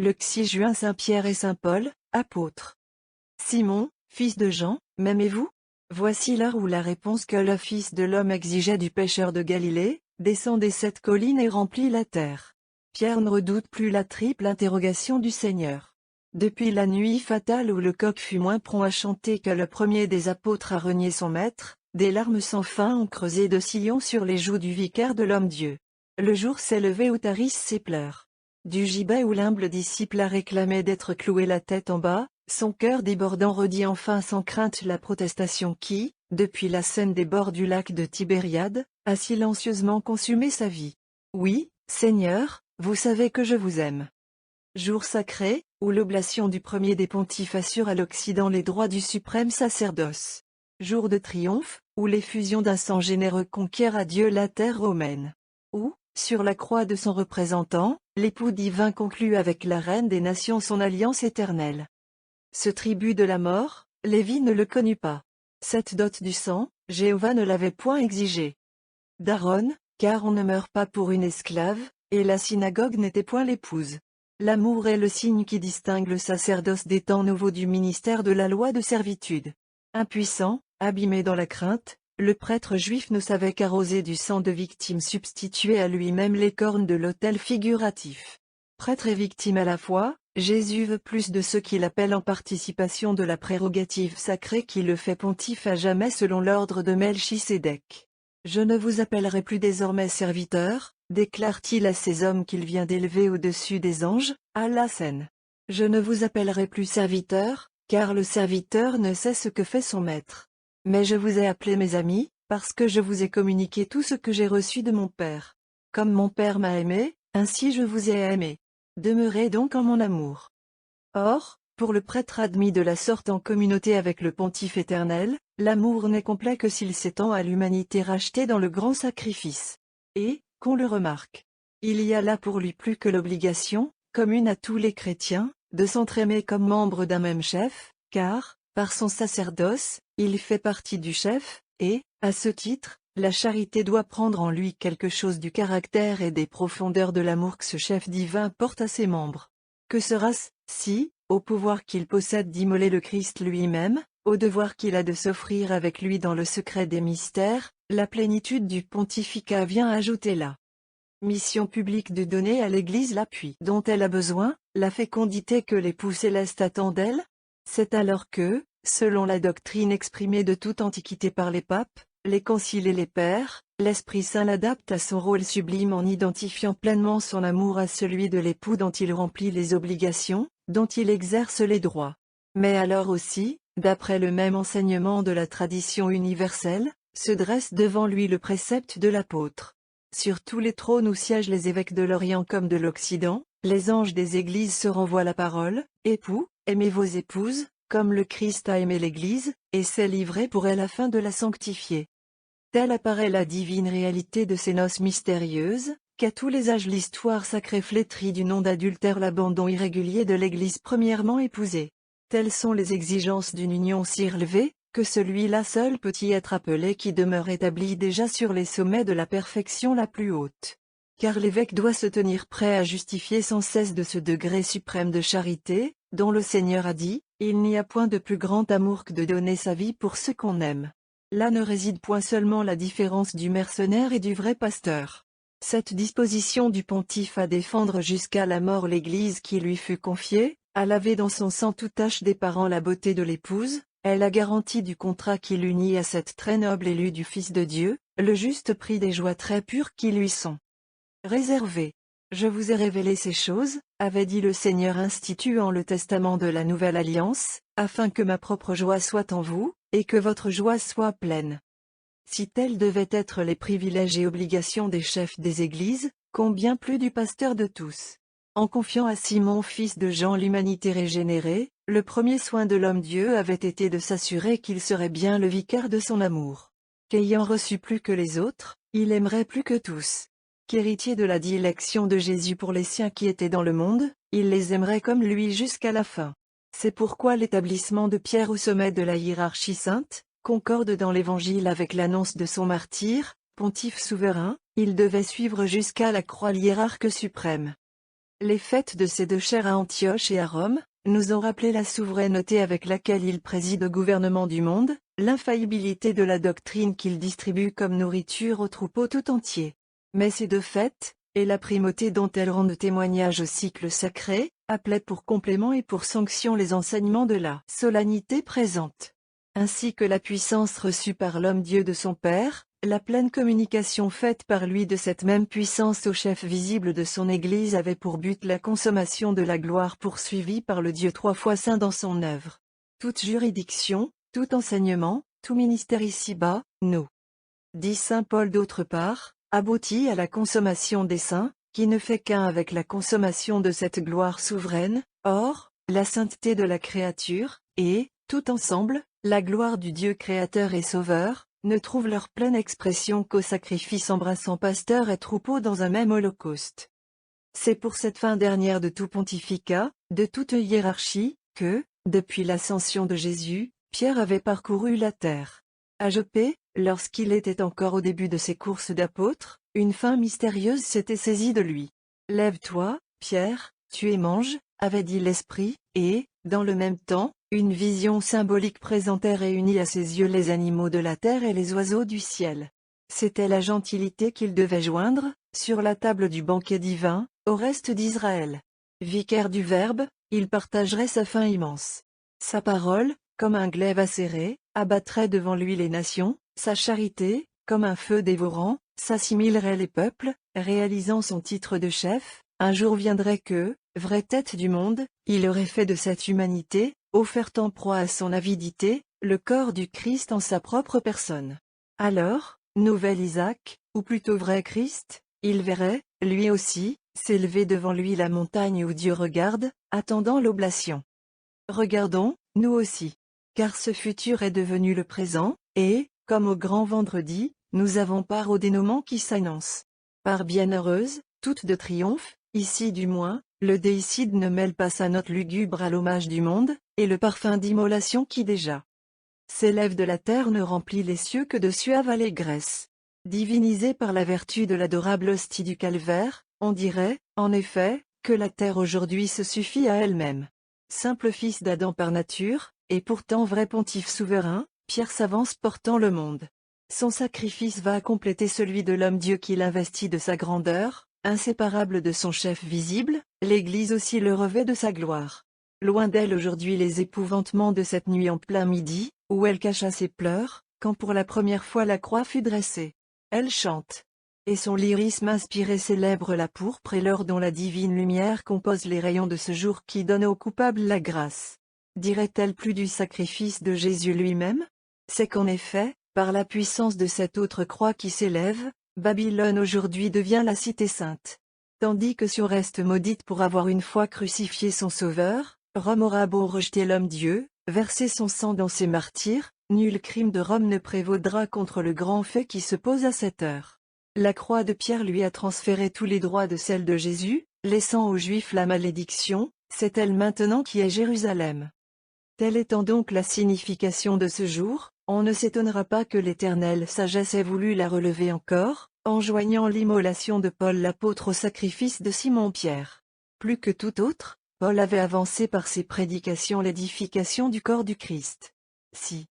le 6 juin Saint-Pierre et Saint-Paul, apôtres. Simon, fils de Jean, m'aimez-vous? Voici l'heure où la réponse que le Fils de l'homme exigeait du pêcheur de Galilée, descend des 7 collines et remplit la terre. Pierre ne redoute plus la triple interrogation du Seigneur. Depuis la nuit fatale où le coq fut moins prompt à chanter que le premier des apôtres à renier son maître, des larmes sans fin ont creusé de sillons sur les joues du vicaire de l'homme-Dieu. Le jour s'est levé où tarissent ses pleurs. Du gibet où l'humble disciple a réclamé d'être cloué la tête en bas, son cœur débordant redit enfin sans crainte la protestation qui, depuis la scène des bords du lac de Tibériade, a silencieusement consumé sa vie. Oui, Seigneur, vous savez que je vous aime. Jour sacré, où l'oblation du premier des pontifes assure à l'Occident les droits du suprême sacerdoce. Jour de triomphe, où l'effusion d'un sang généreux conquiert à Dieu la terre romaine. Où, sur la croix de son représentant, l'époux divin conclut avec la reine des nations son alliance éternelle. Ce tribut de la mort, Lévi ne le connut pas. Cette dot du sang, Jéhovah ne l'avait point exigée. d'Aaron, car on ne meurt pas pour une esclave, et la synagogue n'était point l'épouse. L'amour est le signe qui distingue le sacerdoce des temps nouveaux du ministère de la loi de servitude. Impuissant, abîmé dans la crainte, le prêtre juif ne savait qu'arroser du sang de victime substituer à lui-même les cornes de l'autel figuratif. Prêtre et victime à la fois, Jésus veut plus de ceux qu'il appelle en participation de la prérogative sacrée qui le fait pontife à jamais selon l'ordre de Melchisédek. Je ne vous appellerai plus désormais serviteur, déclare-t-il à ces hommes qu'il vient d'élever au-dessus des anges, à la scène. Je ne vous appellerai plus serviteur, car le serviteur ne sait ce que fait son maître. Mais je vous ai appelés mes amis, parce que je vous ai communiqué tout ce que j'ai reçu de mon Père. Comme mon Père m'a aimé, ainsi je vous ai aimé. Demeurez donc en mon amour. Or, pour le prêtre admis de la sorte en communauté avec le pontife éternel, l'amour n'est complet que s'il s'étend à l'humanité rachetée dans le grand sacrifice. Et, qu'on le remarque, il y a là pour lui plus que l'obligation, commune à tous les chrétiens, de s'entraimer comme membres d'un même chef, car, par son sacerdoce, il fait partie du chef, et, à ce titre, la charité doit prendre en lui quelque chose du caractère et des profondeurs de l'amour que ce chef divin porte à ses membres. Que sera-ce, si, au pouvoir qu'il possède d'immoler le Christ lui-même, au devoir qu'il a de s'offrir avec lui dans le secret des mystères, la plénitude du pontificat vient ajouter la mission publique de donner à l'Église l'appui dont elle a besoin, la fécondité que l'époux céleste attend d'elle? C'est alors que, selon la doctrine exprimée de toute antiquité par les papes, les conciles et les pères, l'Esprit Saint l'adapte à son rôle sublime en identifiant pleinement son amour à celui de l'époux dont il remplit les obligations, dont il exerce les droits. Mais alors aussi, d'après le même enseignement de la tradition universelle, se dresse devant lui le précepte de l'apôtre. Sur tous les trônes où siègent les évêques de l'Orient comme de l'Occident, les anges des églises se renvoient la parole, « Époux, aimez vos épouses, comme le Christ a aimé l'Église, et s'est livré pour elle afin de la sanctifier. » Telle apparaît la divine réalité de ces noces mystérieuses, qu'à tous les âges l'histoire sacrée flétrie du nom d'adultère l'abandon irrégulier de l'Église premièrement épousée. Telles sont les exigences d'une union si relevée, que celui-là seul peut y être appelé qui demeure établi déjà sur les sommets de la perfection la plus haute. Car l'évêque doit se tenir prêt à justifier sans cesse de ce degré suprême de charité, dont le Seigneur a dit, « Il n'y a point de plus grand amour que de donner sa vie pour ceux qu'on aime. » Là ne réside point seulement la différence du mercenaire et du vrai pasteur. Cette disposition du pontife à défendre jusqu'à la mort l'Église qui lui fut confiée, à laver dans son sang toute tache déparant la beauté de l'épouse, est la garantie du contrat qui l'unit à cette très noble élue du Fils de Dieu, le juste prix des joies très pures qui lui sont réservées. Je vous ai révélé ces choses, avait dit le Seigneur instituant le testament de la nouvelle alliance, afin que ma propre joie soit en vous, et que votre joie soit pleine. Si tels devaient être les privilèges et obligations des chefs des églises, combien plus du pasteur de tous. En confiant à Simon fils de Jean l'humanité régénérée, le premier soin de l'homme-Dieu avait été de s'assurer qu'il serait bien le vicaire de son amour. Qu'ayant reçu plus que les autres, il aimerait plus que tous. Qu'héritier de la dilection de Jésus pour les siens qui étaient dans le monde, il les aimerait comme lui jusqu'à la fin. C'est pourquoi l'établissement de Pierre au sommet de la hiérarchie sainte, concorde dans l'Évangile avec l'annonce de son martyre, pontife souverain, il devait suivre jusqu'à la croix l'hiérarque suprême. Les fêtes de ces deux chers à Antioche et à Rome, nous ont rappelé la souveraineté avec laquelle il préside au gouvernement du monde, l'infaillibilité de la doctrine qu'il distribue comme nourriture au troupeau tout entier. Mais ces deux fêtes, et la primauté dont elles rendent témoignage au cycle sacré, appelaient pour complément et pour sanction les enseignements de la solennité présente. Ainsi que la puissance reçue par l'homme Dieu de son Père, la pleine communication faite par lui de cette même puissance au chef visible de son Église avait pour but la consommation de la gloire poursuivie par le Dieu trois fois saint dans son œuvre. Toute juridiction, tout enseignement, tout ministère ici-bas, nous, dit saint Paul d'autre part, aboutit à la consommation des saints, qui ne fait qu'un avec la consommation de cette gloire souveraine. Or, la sainteté de la créature, et, tout ensemble, la gloire du Dieu créateur et sauveur, ne trouvent leur pleine expression qu'au sacrifice embrassant pasteur et troupeau dans un même holocauste. C'est pour cette fin dernière de tout pontificat, de toute hiérarchie, que, depuis l'ascension de Jésus, Pierre avait parcouru la terre. À Joppé, lorsqu'il était encore au début de ses courses d'apôtre, une faim mystérieuse s'était saisie de lui. « Lève-toi, Pierre, tu et mange », avait dit l'Esprit, et, dans le même temps, une vision symbolique présentait réunis à ses yeux les animaux de la terre et les oiseaux du ciel. C'était la gentilité qu'il devait joindre, sur la table du banquet divin, au reste d'Israël. Vicaire du Verbe, il partagerait sa faim immense. Sa parole, comme un glaive acéré, abattrait devant lui les nations, sa charité, comme un feu dévorant, s'assimilerait les peuples, réalisant son titre de chef. Un jour viendrait que, vraie tête du monde, il aurait fait de cette humanité, offert en proie à son avidité, le corps du Christ en sa propre personne. Alors, nouvel Isaac, ou plutôt vrai Christ, il verrait, lui aussi, s'élever devant lui la montagne où Dieu regarde, attendant l'oblation. Regardons, nous aussi. Car ce futur est devenu le présent, et, comme au grand vendredi, nous avons part au dénouement qui s'annonce. Par bienheureuse, toute de triomphe, ici du moins, le déicide ne mêle pas sa note lugubre à l'hommage du monde, et le parfum d'immolation qui déjà s'élève de la terre ne remplit les cieux que de suave allégresse. Divinisé par la vertu de l'adorable hostie du calvaire, on dirait, en effet, que la terre aujourd'hui se suffit à elle-même. Simple fils d'Adam par nature, et pourtant vrai pontife souverain, Pierre s'avance portant le monde. Son sacrifice va compléter celui de l'homme-dieu qu'il investit de sa grandeur, inséparable de son chef visible, l'Église aussi le revêt de sa gloire. Loin d'elle aujourd'hui les épouvantements de cette nuit en plein midi, où elle cacha ses pleurs, quand pour la première fois la croix fut dressée. Elle chante. Et son lyrisme inspiré célèbre la pourpre et l'or dont la divine lumière compose les rayons de ce jour qui donne aux coupables la grâce. Dirait-elle plus du sacrifice de Jésus lui-même? C'est qu'en effet, par la puissance de cette autre croix qui s'élève, Babylone aujourd'hui devient la cité sainte. Tandis que Sion reste maudite pour avoir une fois crucifié son Sauveur, Rome aura beau rejeter l'homme-dieu, verser son sang dans ses martyrs, nul crime de Rome ne prévaudra contre le grand fait qui se pose à cette heure. La croix de Pierre lui a transféré tous les droits de celle de Jésus, laissant aux Juifs la malédiction, c'est elle maintenant qui est Jérusalem. Telle étant donc la signification de ce jour, on ne s'étonnera pas que l'éternelle sagesse ait voulu la relever encore, en joignant l'immolation de Paul l'apôtre au sacrifice de Simon-Pierre. Plus que tout autre, Paul avait avancé par ses prédications l'édification du corps du Christ. Si,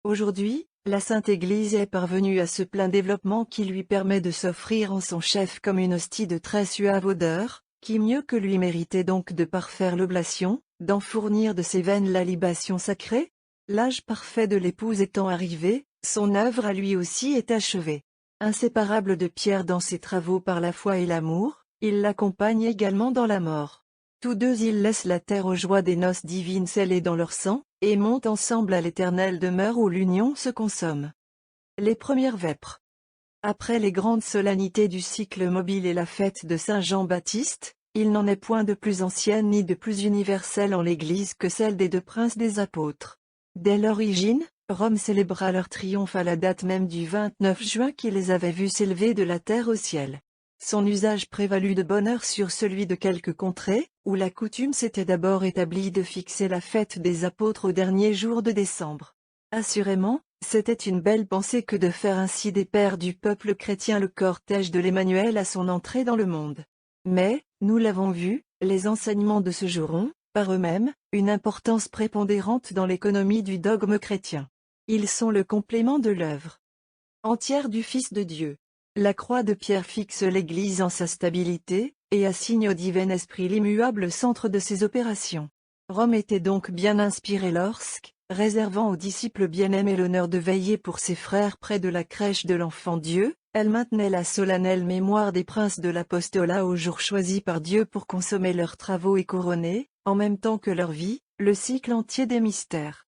aujourd'hui, la Sainte Église est parvenue à ce plein développement qui lui permet de s'offrir en son chef comme une hostie de très suave odeur, qui mieux que lui méritait donc de parfaire l'oblation, d'en fournir de ses veines la libation sacrée? L'âge parfait de l'épouse étant arrivé, son œuvre à lui aussi est achevée. Inséparable de Pierre dans ses travaux par la foi et l'amour, il l'accompagne également dans la mort. Tous deux ils laissent la terre aux joies des noces divines scellées dans leur sang, et montent ensemble à l'éternelle demeure où l'union se consomme. Les premières vêpres. Après les grandes solennités du cycle mobile et la fête de Saint Jean-Baptiste, il n'en est point de plus ancienne ni de plus universelle en l'Église que celle des deux princes des apôtres. Dès l'origine, Rome célébra leur triomphe à la date même du 29 juin qui les avait vus s'élever de la terre au ciel. Son usage prévalut de bonne heure sur celui de quelques contrées, où la coutume s'était d'abord établie de fixer la fête des apôtres au dernier jour de décembre. Assurément, c'était une belle pensée que de faire ainsi des pères du peuple chrétien le cortège de l'Emmanuel à son entrée dans le monde. Mais, nous l'avons vu, Les enseignements de ce jour ont, par eux-mêmes, une importance prépondérante dans l'économie du dogme chrétien. Ils sont le complément de l'œuvre entière du Fils de Dieu. La croix de pierre fixe l'Église en sa stabilité, et assigne au divin esprit l'immuable centre de ses opérations. Rome était donc bien inspirée lorsque, réservant aux disciples bien-aimés l'honneur de veiller pour ses frères près de la crèche de l'enfant Dieu, elle maintenait la solennelle mémoire des princes de l'apostolat au jour choisi par Dieu pour consommer leurs travaux et couronner, en même temps que leur vie, le cycle entier des mystères.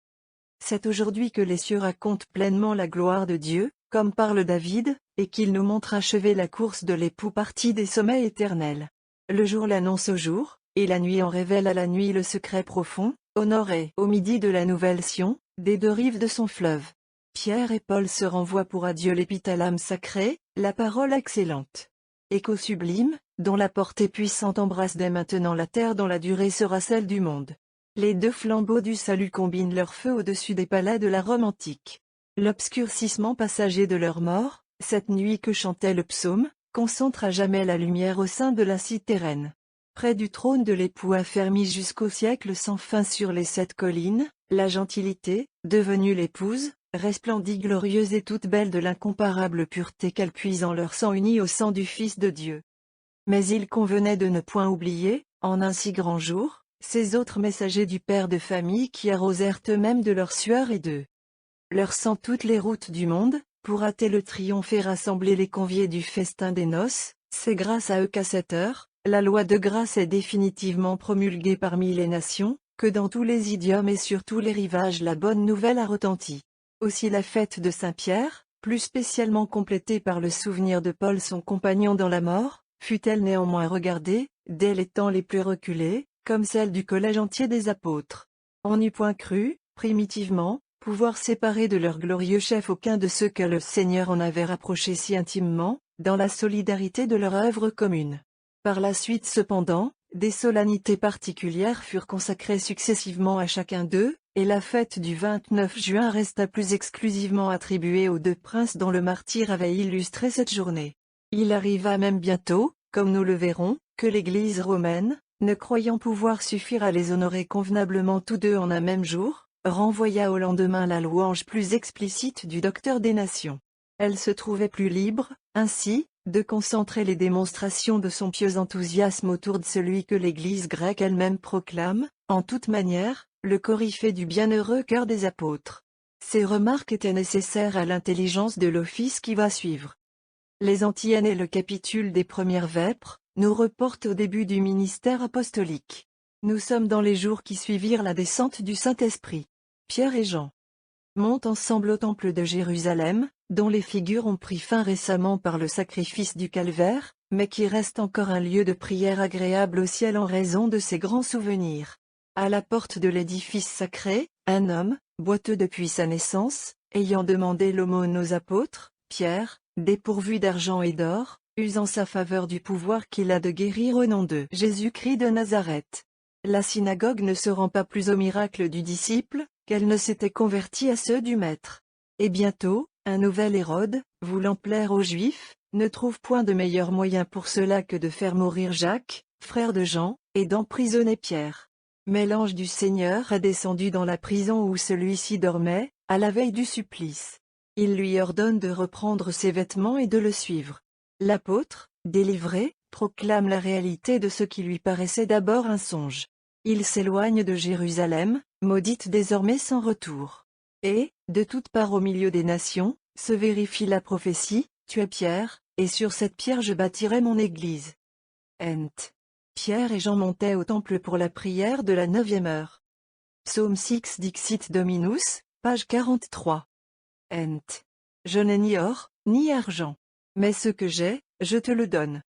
C'est aujourd'hui que les cieux racontent pleinement la gloire de Dieu, comme parle David, et qu'il nous montre achever la course de l'époux parti des sommets éternels. Le jour l'annonce au jour, et la nuit en révèle à la nuit le secret profond, au nord et au midi de la nouvelle Sion, des deux rives de son fleuve. Pierre et Paul se renvoient pour adieu l'épithalame sacré, la parole excellente. Écho sublime, dont la portée puissante embrasse dès maintenant la terre dont la durée sera celle du monde. Les deux flambeaux du salut combinent leur feu au-dessus des palais de la Rome antique. L'obscurcissement passager de leur mort, cette nuit que chantait le psaume, concentre à jamais la lumière au sein de la cité reine. Près du trône de l'époux affermi jusqu'au siècle sans fin sur les 7 collines, la gentilité, devenue l'épouse, resplendit glorieuse et toute belle de l'incomparable pureté qu'elle puise en leur sang uni au sang du Fils de Dieu. Mais il convenait de ne point oublier, en un si grand jour, ces autres messagers du Père de famille qui arrosèrent eux-mêmes de leur sueur et de leur sang toutes les routes du monde, pour hâter le triomphe et rassembler les conviés du festin des noces. C'est grâce à eux qu'à cette heure, la loi de grâce est définitivement promulguée parmi les nations, que dans tous les idiomes et sur tous les rivages la bonne nouvelle a retenti. Aussi la fête de Saint-Pierre, plus spécialement complétée par le souvenir de Paul son compagnon dans la mort, fut-elle néanmoins regardée, dès les temps les plus reculés, comme celle du collège entier des apôtres. On n'eût point cru, primitivement, pouvoir séparer de leur glorieux chef aucun de ceux que le Seigneur en avait rapprochés si intimement, dans la solidarité de leur œuvre commune. Par la suite cependant, des solennités particulières furent consacrées successivement à chacun d'eux, et la fête du 29 juin resta plus exclusivement attribuée aux deux princes dont le martyre avait illustré cette journée. Il arriva même bientôt, comme nous le verrons, que l'Église romaine, ne croyant pouvoir suffire à les honorer convenablement tous deux en un même jour, renvoya au lendemain la louange plus explicite du Docteur des Nations. Elle se trouvait plus libre, ainsi, de concentrer les démonstrations de son pieux enthousiasme autour de celui que l'Église grecque elle-même proclame, en toute manière, le coryphée du bienheureux cœur des apôtres. Ces remarques étaient nécessaires à l'intelligence de l'office qui va suivre. Les antiennes et le capitule des premières vêpres, nous reportent au début du ministère apostolique. Nous sommes dans les jours qui suivirent la descente du Saint-Esprit. Pierre et Jean montent ensemble au temple de Jérusalem, dont les figures ont pris fin récemment par le sacrifice du calvaire, mais qui reste encore un lieu de prière agréable au ciel en raison de ses grands souvenirs. À la porte de l'édifice sacré, un homme, boiteux depuis sa naissance, ayant demandé l'aumône aux apôtres, Pierre, dépourvu d'argent et d'or, use en sa faveur du pouvoir qu'il a de guérir au nom de Jésus-Christ de Nazareth. La synagogue ne se rend pas plus au miracle du disciple, qu'elle ne s'était convertie à ceux du Maître. Et bientôt, un nouvel Hérode, voulant plaire aux Juifs, ne trouve point de meilleur moyen pour cela que de faire mourir Jacques, frère de Jean, et d'emprisonner Pierre. Mais l'ange du Seigneur est descendu dans la prison où celui-ci dormait, à la veille du supplice. Il lui ordonne de reprendre ses vêtements et de le suivre. L'apôtre, délivré, proclame la réalité de ce qui lui paraissait d'abord un songe. Il s'éloigne de Jérusalem, maudite désormais sans retour. Et, de toutes parts au milieu des nations, se vérifie la prophétie, tu es Pierre, et sur cette pierre je bâtirai mon église. Ent. Pierre et Jean montaient au temple pour la prière de la 9e heure. Psaume 6 Dixit Dominus, page 43. Ent. Je n'ai ni or, ni argent. Mais ce que j'ai, je te le donne.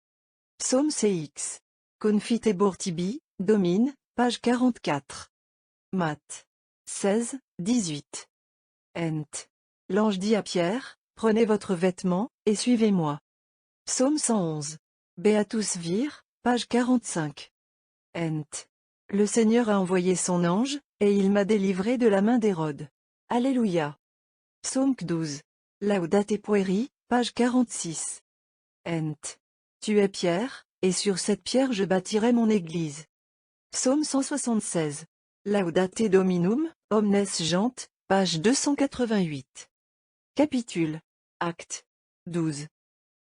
Psaume CX. Confitebor tibi, domine, page 44. Matt. 16, 18. Ent. L'ange dit à Pierre, prenez votre vêtement, et suivez-moi. Psaume 111. Beatus vir, page 45. Ent. Le Seigneur a envoyé son ange, et il m'a délivré de la main d'Hérode. Alléluia. Psaume 12. Laudate pueri, page 46. Ent. Tu es Pierre, et sur cette pierre je bâtirai mon église. Psaume 176. Laudate Dominum, omnes gent, page 288. Capitule. Acte 12.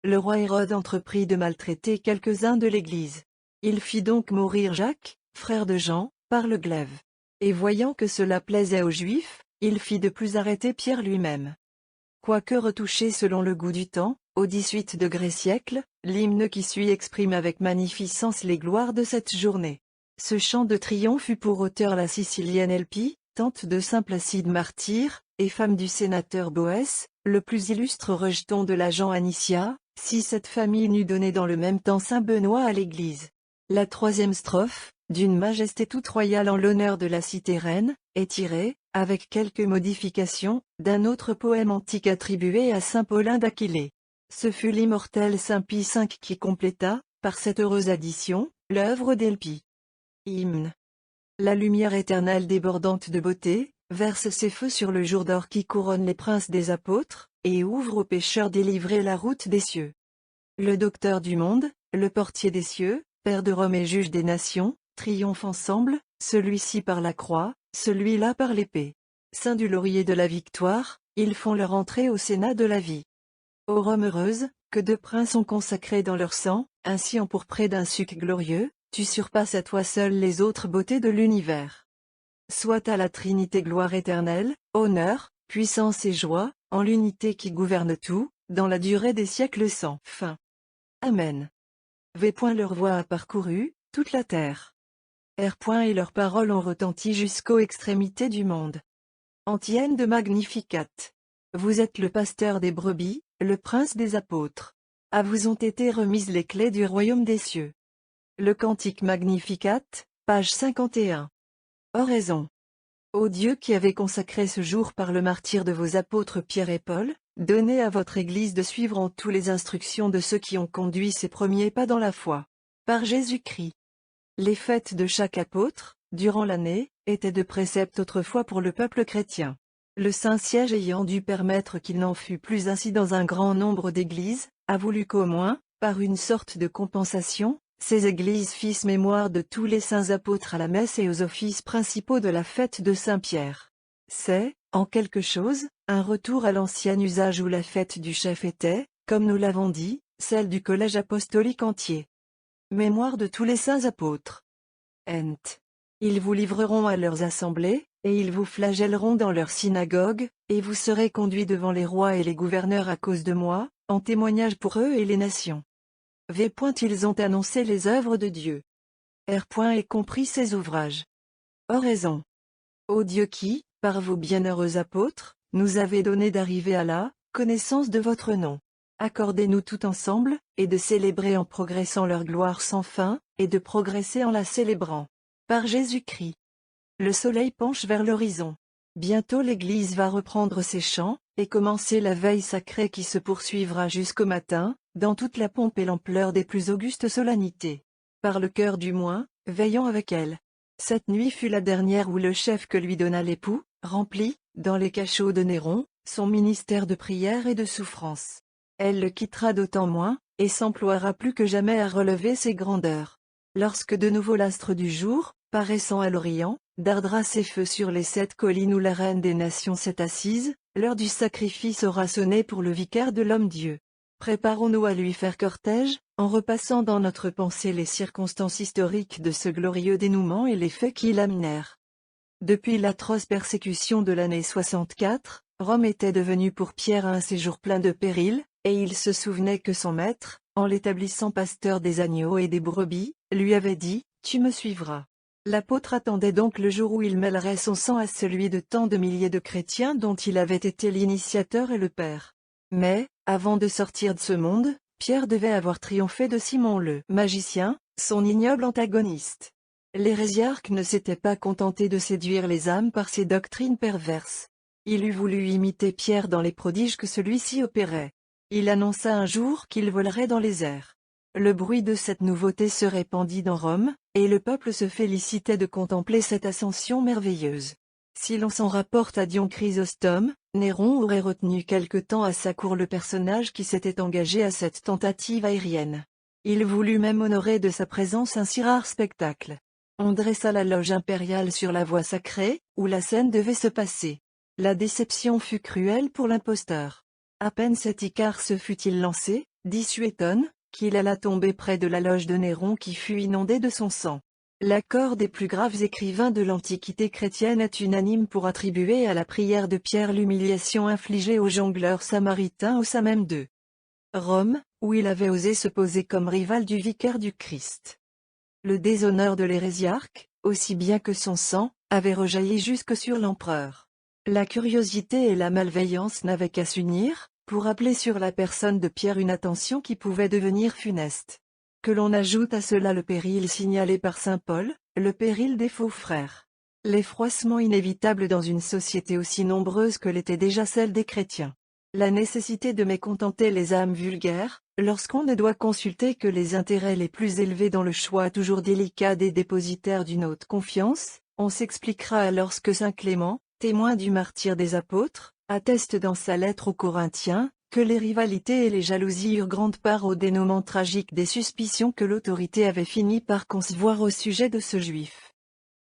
Le roi Hérode entreprit de maltraiter quelques-uns de l'Église. Il fit donc mourir Jacques, frère de Jean, par le glaive. Et voyant que cela plaisait aux Juifs, il fit de plus arrêter Pierre lui-même. Quoique retouché selon le goût du temps, au 18 degrés siècle, l'hymne qui suit exprime avec magnificence les gloires de cette journée. Ce chant de triomphe eut pour auteur la Sicilienne Elpie, tante de saint Placide martyr, et femme du sénateur Boès, le plus illustre rejeton de l'agent Anicia, si cette famille n'eût donné dans le même temps saint Benoît à l'Église. La troisième strophe, d'une majesté toute royale en l'honneur de la cité reine, est tirée, avec quelques modifications, d'un autre poème antique attribué à saint Paulin d'Aquilée. Ce fut l'immortel saint Pie V qui compléta, par cette heureuse addition, l'œuvre d'Elpie. Hymne. La lumière éternelle débordante de beauté, verse ses feux sur le jour d'or qui couronne les princes des apôtres, et ouvre aux pécheurs délivrés la route des cieux. Le docteur du monde, le portier des cieux, Père de Rome et juge des nations, triomphe ensemble, celui-ci par la croix, celui-là par l'épée. Saints du laurier de la victoire, ils font leur entrée au sénat de la vie. Ô Rome heureuse, que deux princes ont consacré dans leur sang, ainsi empourpré d'un suc glorieux, tu surpasses à toi seul les autres beautés de l'univers. Soit à la Trinité gloire éternelle, honneur, puissance et joie, en l'unité qui gouverne tout, dans la durée des siècles sans fin. Amen. V. Leur voix a parcouru toute la terre. R. Et leurs paroles ont retenti jusqu'aux extrémités du monde. Antienne de Magnificat. Vous êtes le pasteur des brebis, le prince des apôtres. À vous ont été remises les clés du royaume des cieux. Le cantique Magnificat, page 51. Oraison. Ô Dieu qui avez consacré ce jour par le martyre de vos apôtres Pierre et Paul, donnez à votre Église de suivre en tout les instructions de ceux qui ont conduit ses premiers pas dans la foi. Par Jésus-Christ. Les fêtes de chaque apôtre, durant l'année, étaient de préceptes autrefois pour le peuple chrétien. Le Saint-Siège ayant dû permettre qu'il n'en fût plus ainsi dans un grand nombre d'églises, a voulu qu'au moins, par une sorte de compensation, ces églises fissent mémoire de tous les saints apôtres à la messe et aux offices principaux de la fête de Saint-Pierre. C'est, en quelque chose, un retour à l'ancien usage où la fête du chef était, comme nous l'avons dit, celle du collège apostolique entier. Mémoire de tous les saints apôtres. Ent. Ils vous livreront à leurs assemblées, et ils vous flagelleront dans leurs synagogues, et vous serez conduits devant les rois et les gouverneurs à cause de moi, en témoignage pour eux et les nations. V. Ils ont annoncé les œuvres de Dieu. R. Et compris ses ouvrages. Oraison. Ô Dieu qui, par vos bienheureux apôtres, nous avez donné d'arriver à la connaissance de votre nom. Accordez-nous tout ensemble, et de célébrer en progressant leur gloire sans fin, et de progresser en la célébrant. Par Jésus-Christ. Le soleil penche vers l'horizon. Bientôt l'Église va reprendre ses chants, et commencer la veille sacrée qui se poursuivra jusqu'au matin, dans toute la pompe et l'ampleur des plus augustes solennités. Par le cœur du moins, veillons avec elle. Cette nuit fut la dernière où le chef que lui donna l'époux, remplit, dans les cachots de Néron, son ministère de prière et de souffrance. Elle le quittera d'autant moins, et s'emploiera plus que jamais à relever ses grandeurs. Lorsque de nouveau l'astre du jour, paraissant à l'Orient, dardera ses feux sur les 7 collines où la reine des nations s'est assise, l'heure du sacrifice aura sonné pour le vicaire de l'homme-dieu. Préparons-nous à lui faire cortège, en repassant dans notre pensée les circonstances historiques de ce glorieux dénouement et les faits qui l'amenèrent. Depuis l'atroce persécution de l'année 64, Rome était devenue pour Pierre un séjour plein de périls, et il se souvenait que son maître, en l'établissant pasteur des agneaux et des brebis, lui avait dit « Tu me suivras ». L'apôtre attendait donc le jour où il mêlerait son sang à celui de tant de milliers de chrétiens dont il avait été l'initiateur et le père. Mais, avant de sortir de ce monde, Pierre devait avoir triomphé de Simon le magicien, son ignoble antagoniste. L'hérésiarque ne s'était pas contenté de séduire les âmes par ses doctrines perverses. Il eût voulu imiter Pierre dans les prodiges que celui-ci opérait. Il annonça un jour qu'il volerait dans les airs. Le bruit de cette nouveauté se répandit dans Rome, et le peuple se félicitait de contempler cette ascension merveilleuse. Si l'on s'en rapporte à Dion Chrysostome, Néron aurait retenu quelque temps à sa cour le personnage qui s'était engagé à cette tentative aérienne. Il voulut même honorer de sa présence un si rare spectacle. On dressa la loge impériale sur la voie sacrée, où la scène devait se passer. La déception fut cruelle pour l'imposteur. À peine cet Icare se fut-il lancé, dit Suétone, qu'il alla tomber près de la loge de Néron qui fut inondée de son sang. L'accord des plus graves écrivains de l'Antiquité chrétienne est unanime pour attribuer à la prière de Pierre l'humiliation infligée au jongleur samaritain au sein même de Rome, où il avait osé se poser comme rival du vicaire du Christ. Le déshonneur de l'hérésiarque, aussi bien que son sang, avait rejailli jusque sur l'empereur. La curiosité et la malveillance n'avaient qu'à s'unir, pour appeler sur la personne de Pierre une attention qui pouvait devenir funeste. Que l'on ajoute à cela le péril signalé par saint Paul, le péril des faux frères. L'effroissement inévitable dans une société aussi nombreuse que l'était déjà celle des chrétiens. La nécessité de mécontenter les âmes vulgaires, lorsqu'on ne doit consulter que les intérêts les plus élevés dans le choix toujours délicat des dépositaires d'une haute confiance, on s'expliquera alors ce que saint Clément, témoin du martyre des apôtres, atteste dans sa lettre aux Corinthiens, que les rivalités et les jalousies eurent grande part au dénouement tragique des suspicions que l'autorité avait fini par concevoir au sujet de ce juif.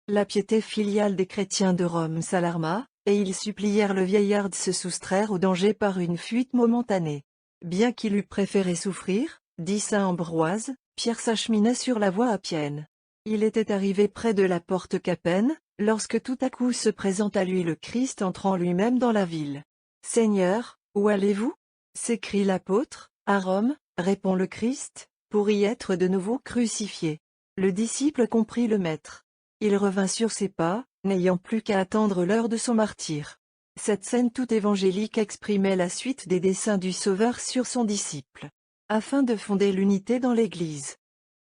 La piété filiale des chrétiens de Rome s'alarma, et ils supplièrent le vieillard de se soustraire au danger par une fuite momentanée. Bien qu'il eût préféré souffrir, dit saint Ambroise, Pierre s'acheminait sur la voie appienne. Il était arrivé près de la porte Capène, lorsque tout à coup se présente à lui le Christ entrant lui-même dans la ville. « Seigneur, où allez-vous » s'écrie l'apôtre. « À Rome, répond le Christ, pour y être de nouveau crucifié. » Le disciple comprit le maître. Il revint sur ses pas, n'ayant plus qu'à attendre l'heure de son martyre. Cette scène toute évangélique exprimait la suite des desseins du Sauveur sur son disciple. Afin de fonder l'unité dans l'Église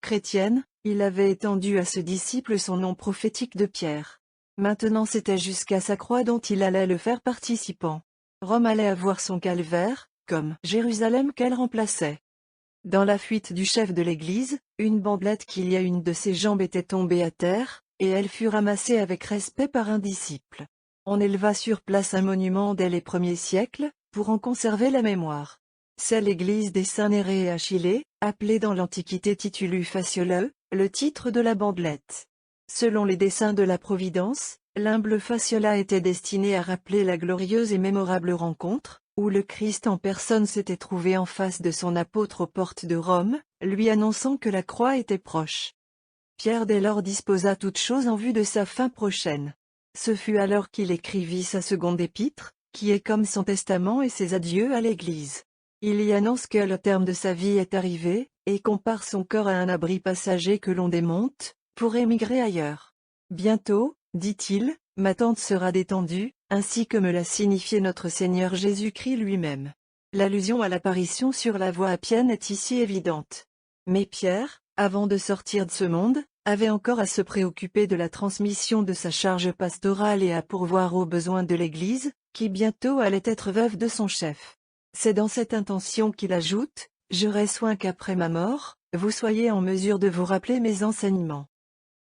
chrétienne, il avait étendu à ce disciple son nom prophétique de Pierre. Maintenant c'était jusqu'à sa croix dont il allait le faire participant. Rome allait avoir son calvaire, comme Jérusalem qu'elle remplaçait. Dans la fuite du chef de l'Église, une bandelette qui liait une de ses jambes était tombée à terre, et elle fut ramassée avec respect par un disciple. On éleva sur place un monument dès les premiers siècles, pour en conserver la mémoire. C'est l'église des Saints Nérée et Achillée, appelée dans l'Antiquité Titulu Faciole, le titre de la bandelette. Selon les desseins de la Providence, l'humble Faciola était destiné à rappeler la glorieuse et mémorable rencontre, où le Christ en personne s'était trouvé en face de son apôtre aux portes de Rome, lui annonçant que la croix était proche. Pierre dès lors disposa toutes choses en vue de sa fin prochaine. Ce fut alors qu'il écrivit sa seconde épître, qui est comme son testament et ses adieux à l'Église. Il y annonce que le terme de sa vie est arrivé, et compare son corps à un abri passager que l'on démonte, pour émigrer ailleurs. Bientôt, dit-il, ma tente sera détendue, ainsi que me l'a signifié notre Seigneur Jésus-Christ lui-même. L'allusion à l'apparition sur la voie appienne est ici évidente. Mais Pierre, avant de sortir de ce monde, avait encore à se préoccuper de la transmission de sa charge pastorale et à pourvoir aux besoins de l'Église, qui bientôt allait être veuve de son chef. C'est dans cette intention qu'il ajoute, « J'aurai soin qu'après ma mort, vous soyez en mesure de vous rappeler mes enseignements. »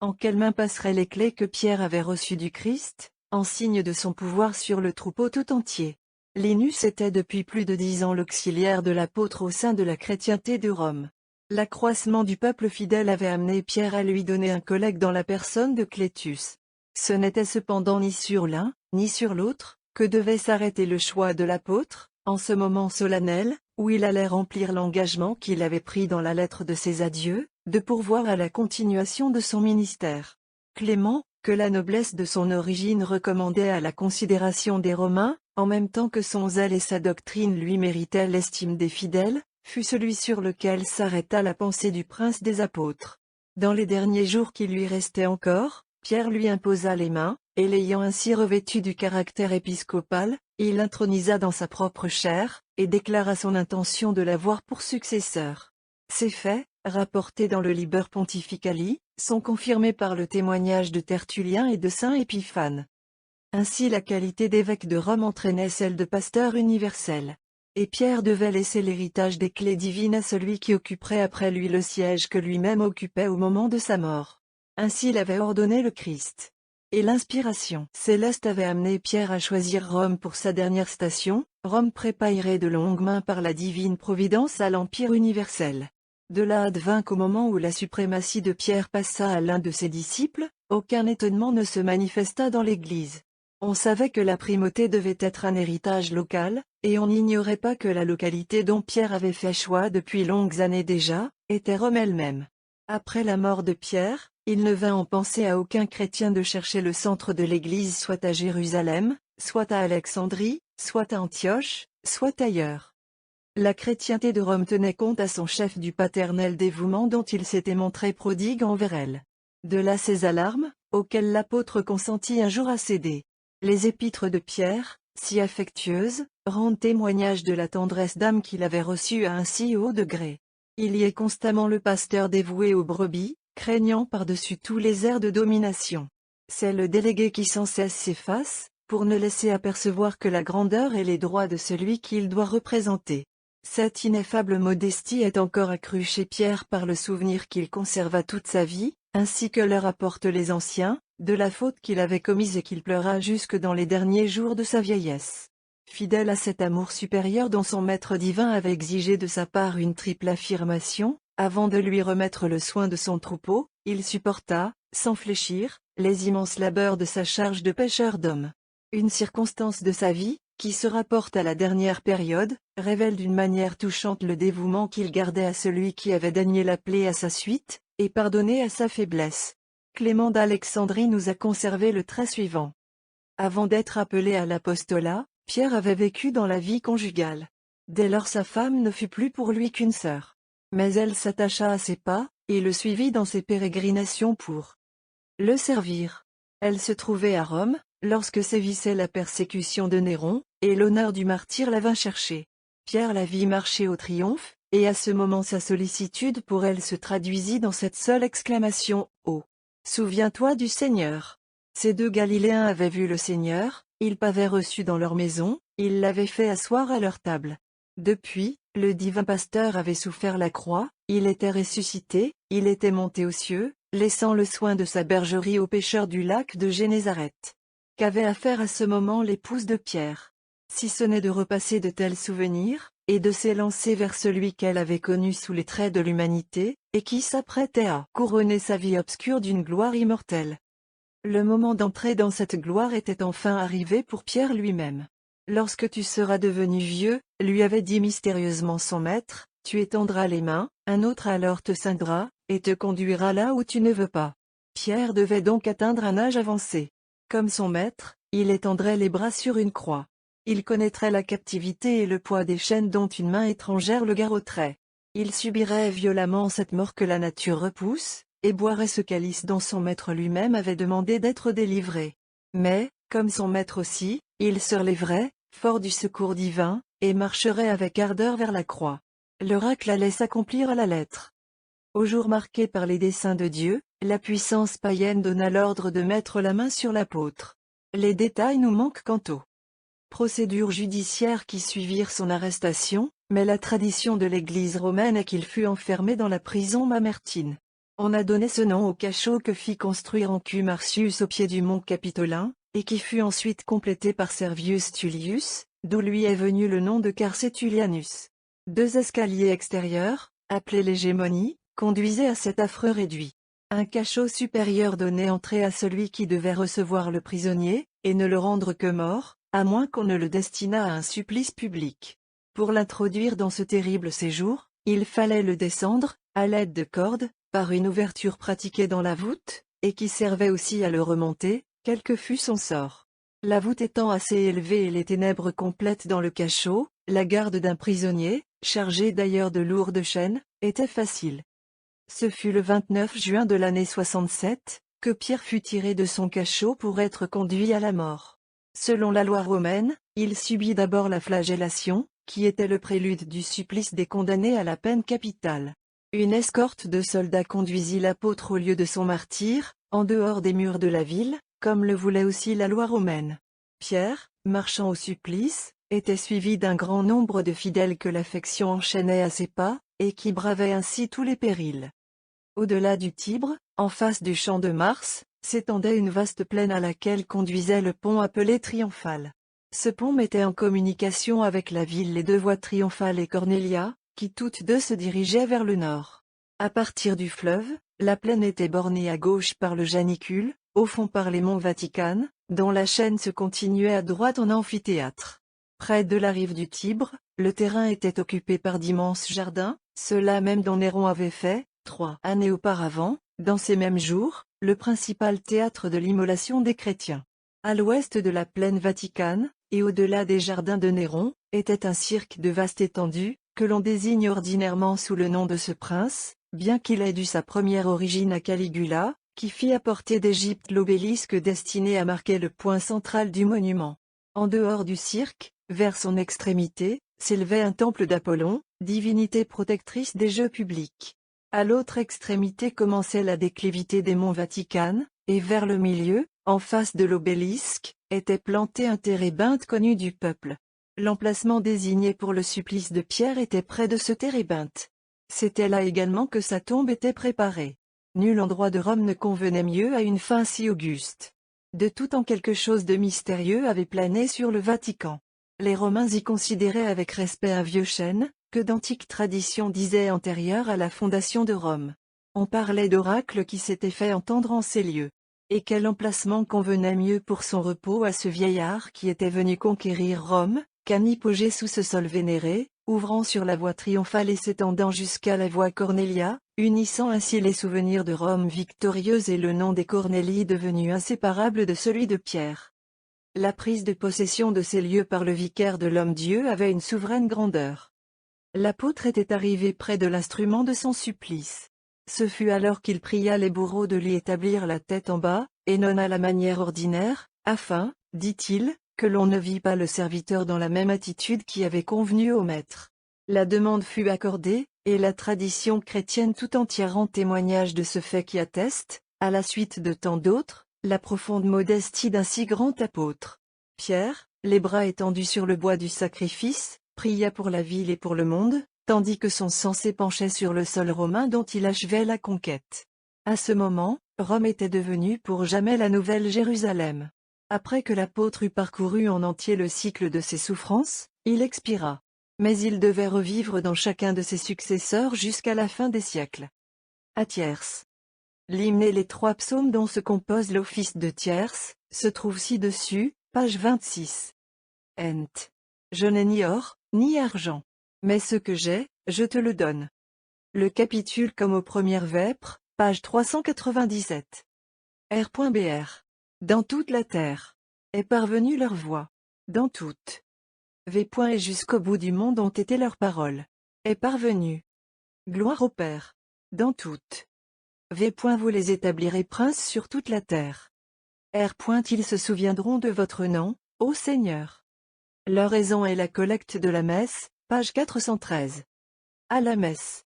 En quelles mains passeraient les clés que Pierre avait reçues du Christ, en signe de son pouvoir sur le troupeau tout entier. Linus était depuis plus de 10 ans l'auxiliaire de l'apôtre au sein de la chrétienté de Rome. L'accroissement du peuple fidèle avait amené Pierre à lui donner un collègue dans la personne de Clétus. Ce n'était cependant ni sur l'un, ni sur l'autre, que devait s'arrêter le choix de l'apôtre, en ce moment solennel, où il allait remplir l'engagement qu'il avait pris dans la lettre de ses adieux, de pourvoir à la continuation de son ministère. Clément, que la noblesse de son origine recommandait à la considération des Romains, en même temps que son zèle et sa doctrine lui méritaient l'estime des fidèles, fut celui sur lequel s'arrêta la pensée du prince des apôtres. Dans les derniers jours qui lui restaient encore, Pierre lui imposa les mains, et l'ayant ainsi revêtu du caractère épiscopal, il l'intronisa dans sa propre chaire, et déclara son intention de l'avoir pour successeur. Ces faits, rapportés dans le Liber Pontificali, sont confirmés par le témoignage de Tertullien et de saint Épiphane. Ainsi la qualité d'évêque de Rome entraînait celle de pasteur universel. Et Pierre devait laisser l'héritage des clés divines à celui qui occuperait après lui le siège que lui-même occupait au moment de sa mort. Ainsi l'avait ordonné le Christ. Et l'inspiration céleste avait amené Pierre à choisir Rome pour sa dernière station, Rome préparée de longue main par la divine providence à l'Empire universel. De là advint qu'au moment où la suprématie de Pierre passa à l'un de ses disciples, aucun étonnement ne se manifesta dans l'Église. On savait que la primauté devait être un héritage local, et on n'ignorait pas que la localité dont Pierre avait fait choix depuis longues années déjà, était Rome elle-même. Après la mort de Pierre, il ne vint en pensée à aucun chrétien de chercher le centre de l'Église soit à Jérusalem, soit à Alexandrie, soit à Antioche, soit ailleurs. La chrétienté de Rome tenait compte à son chef du paternel dévouement dont il s'était montré prodigue envers elle. De là ces alarmes, auxquelles l'apôtre consentit un jour à céder. Les épîtres de Pierre, si affectueuses, rendent témoignage de la tendresse d'âme qu'il avait reçue à un si haut degré. Il y est constamment le pasteur dévoué aux brebis, craignant par-dessus tous les airs de domination. C'est le délégué qui sans cesse s'efface, pour ne laisser apercevoir que la grandeur et les droits de celui qu'il doit représenter. Cette ineffable modestie est encore accrue chez Pierre par le souvenir qu'il conserva toute sa vie, ainsi que le rapportent les anciens, de la faute qu'il avait commise et qu'il pleura jusque dans les derniers jours de sa vieillesse. Fidèle à cet amour supérieur dont son maître divin avait exigé de sa part une triple affirmation, avant de lui remettre le soin de son troupeau, il supporta, sans fléchir, les immenses labeurs de sa charge de pêcheur d'hommes. Une circonstance de sa vie, qui se rapporte à la dernière période, révèle d'une manière touchante le dévouement qu'il gardait à celui qui avait daigné l'appeler à sa suite, et pardonné à sa faiblesse. Clément d'Alexandrie nous a conservé le trait suivant. Avant d'être appelé à l'apostolat, Pierre avait vécu dans la vie conjugale. Dès lors sa femme ne fut plus pour lui qu'une sœur. Mais elle s'attacha à ses pas, et le suivit dans ses pérégrinations pour le servir. Elle se trouvait à Rome, lorsque sévissait la persécution de Néron, et l'honneur du martyre la vint chercher. Pierre la vit marcher au triomphe, et à ce moment sa sollicitude pour elle se traduisit dans cette seule exclamation « Oh! Souviens-toi du Seigneur !» Ces deux Galiléens avaient vu le Seigneur, ils l'avaient reçu dans leur maison, ils l'avaient fait asseoir à leur table. Depuis, le divin pasteur avait souffert la croix, il était ressuscité, il était monté aux cieux, laissant le soin de sa bergerie aux pêcheurs du lac de Génézareth. Qu'avait à faire à ce moment l'épouse de Pierre? Si ce n'est de repasser de tels souvenirs, et de s'élancer vers celui qu'elle avait connu sous les traits de l'humanité, et qui s'apprêtait à couronner sa vie obscure d'une gloire immortelle. Le moment d'entrer dans cette gloire était enfin arrivé pour Pierre lui-même. Lorsque tu seras devenu vieux, lui avait dit mystérieusement son maître, tu étendras les mains, un autre alors te ceindra, et te conduira là où tu ne veux pas. Pierre devait donc atteindre un âge avancé. Comme son maître, il étendrait les bras sur une croix. Il connaîtrait la captivité et le poids des chaînes dont une main étrangère le garrotterait. Il subirait violemment cette mort que la nature repousse, et boirait ce calice dont son maître lui-même avait demandé d'être délivré. Mais, comme son maître aussi, il se relèverait, fort du secours divin, et marcherait avec ardeur vers la croix. L'oracle allait s'accomplir à la lettre. Au jour marqué par les desseins de Dieu, la puissance païenne donna l'ordre de mettre la main sur l'apôtre. Les détails nous manquent quant aux procédures judiciaires qui suivirent son arrestation, mais la tradition de l'Église romaine est qu'il fut enfermé dans la prison Mamertine. On a donné ce nom au cachot que fit construire Ancu Marcius au pied du mont Capitolin, et qui fut ensuite complété par Servius Tullius, d'où lui est venu le nom de Carcetulianus. Deux escaliers extérieurs, appelés l'hégémonie, conduisaient à cet affreux réduit. Un cachot supérieur donnait entrée à celui qui devait recevoir le prisonnier, et ne le rendre que mort, à moins qu'on ne le destinât à un supplice public. Pour l'introduire dans ce terrible séjour, il fallait le descendre, à l'aide de cordes, par une ouverture pratiquée dans la voûte, et qui servait aussi à le remonter, quel que fût son sort. La voûte étant assez élevée et les ténèbres complètes dans le cachot, la garde d'un prisonnier, chargé d'ailleurs de lourdes chaînes, était facile. Ce fut le 29 juin de l'année 67, que Pierre fut tiré de son cachot pour être conduit à la mort. Selon la loi romaine, il subit d'abord la flagellation, qui était le prélude du supplice des condamnés à la peine capitale. Une escorte de soldats conduisit l'apôtre au lieu de son martyre, en dehors des murs de la ville, comme le voulait aussi la loi romaine. Pierre, marchant au supplice, était suivi d'un grand nombre de fidèles que l'affection enchaînait à ses pas, et qui bravaient ainsi tous les périls. Au-delà du Tibre, en face du champ de Mars, s'étendait une vaste plaine à laquelle conduisait le pont appelé Triomphal. Ce pont mettait en communication avec la ville les deux voies Triomphale et Cornelia, qui toutes deux se dirigeaient vers le nord. À partir du fleuve, la plaine était bornée à gauche par le Janicule, au fond par les monts Vatican, dont la chaîne se continuait à droite en amphithéâtre. Près de la rive du Tibre, le terrain était occupé par d'immenses jardins, ceux-là même dont Néron avait fait, 3 années auparavant, dans ces mêmes jours, le principal théâtre de l'immolation des chrétiens. À l'ouest de la plaine Vaticane, et au-delà des jardins de Néron, était un cirque de vaste étendue, que l'on désigne ordinairement sous le nom de ce prince, bien qu'il ait dû sa première origine à Caligula, qui fit apporter d'Égypte l'obélisque destiné à marquer le point central du monument. En dehors du cirque, vers son extrémité, s'élevait un temple d'Apollon, divinité protectrice des jeux publics. À l'autre extrémité commençait la déclivité des monts Vatican, et vers le milieu, en face de l'obélisque, était planté un térébinthe connu du peuple. L'emplacement désigné pour le supplice de Pierre était près de ce térébinthe. C'était là également que sa tombe était préparée. Nul endroit de Rome ne convenait mieux à une fin si auguste. De tout temps quelque chose de mystérieux avait plané sur le Vatican. Les Romains y considéraient avec respect un vieux chêne, que d'antiques traditions disaient antérieur à la fondation de Rome. On parlait d'oracles qui s'étaient fait entendre en ces lieux. Et quel emplacement convenait mieux pour son repos à ce vieillard qui était venu conquérir Rome, qu'un hypogée sous ce sol vénéré, ouvrant sur la voie triomphale et s'étendant jusqu'à la voie Cornelia, unissant ainsi les souvenirs de Rome victorieuse et le nom des Cornélii devenu inséparable de celui de Pierre. La prise de possession de ces lieux par le vicaire de l'homme-dieu avait une souveraine grandeur. L'apôtre était arrivé près de l'instrument de son supplice. Ce fut alors qu'il pria les bourreaux de l'y établir la tête en bas, et non à la manière ordinaire, afin, dit-il, que l'on ne vît pas le serviteur dans la même attitude qui avait convenu au maître. La demande fut accordée, et la tradition chrétienne tout entière rend témoignage de ce fait qui atteste, à la suite de tant d'autres, la profonde modestie d'un si grand apôtre. Pierre, les bras étendus sur le bois du sacrifice, pria pour la ville et pour le monde, tandis que son sang s'épanchait sur le sol romain dont il achevait la conquête. À ce moment, Rome était devenue pour jamais la nouvelle Jérusalem. Après que l'apôtre eut parcouru en entier le cycle de ses souffrances, il expira. Mais il devait revivre dans chacun de ses successeurs jusqu'à la fin des siècles. À tierce. L'hymne et les 3 psaumes dont se compose l'office de tierce, se trouvent ci-dessus, page 26. Ent. Je n'ai ni or, ni argent. Mais ce que j'ai, je te le donne. Le capitule comme aux premières vêpres, page 397. R.Br. Dans toute la terre est parvenue leur voix. Dans toute. V. Et jusqu'au bout du monde ont été leurs paroles. Est parvenue. Gloire au Père. Dans toute. V. Vous les établirez princes sur toute la terre. R. Ils se souviendront de votre nom, ô Seigneur. L'oraison et la collecte de la messe, page 413. À la messe.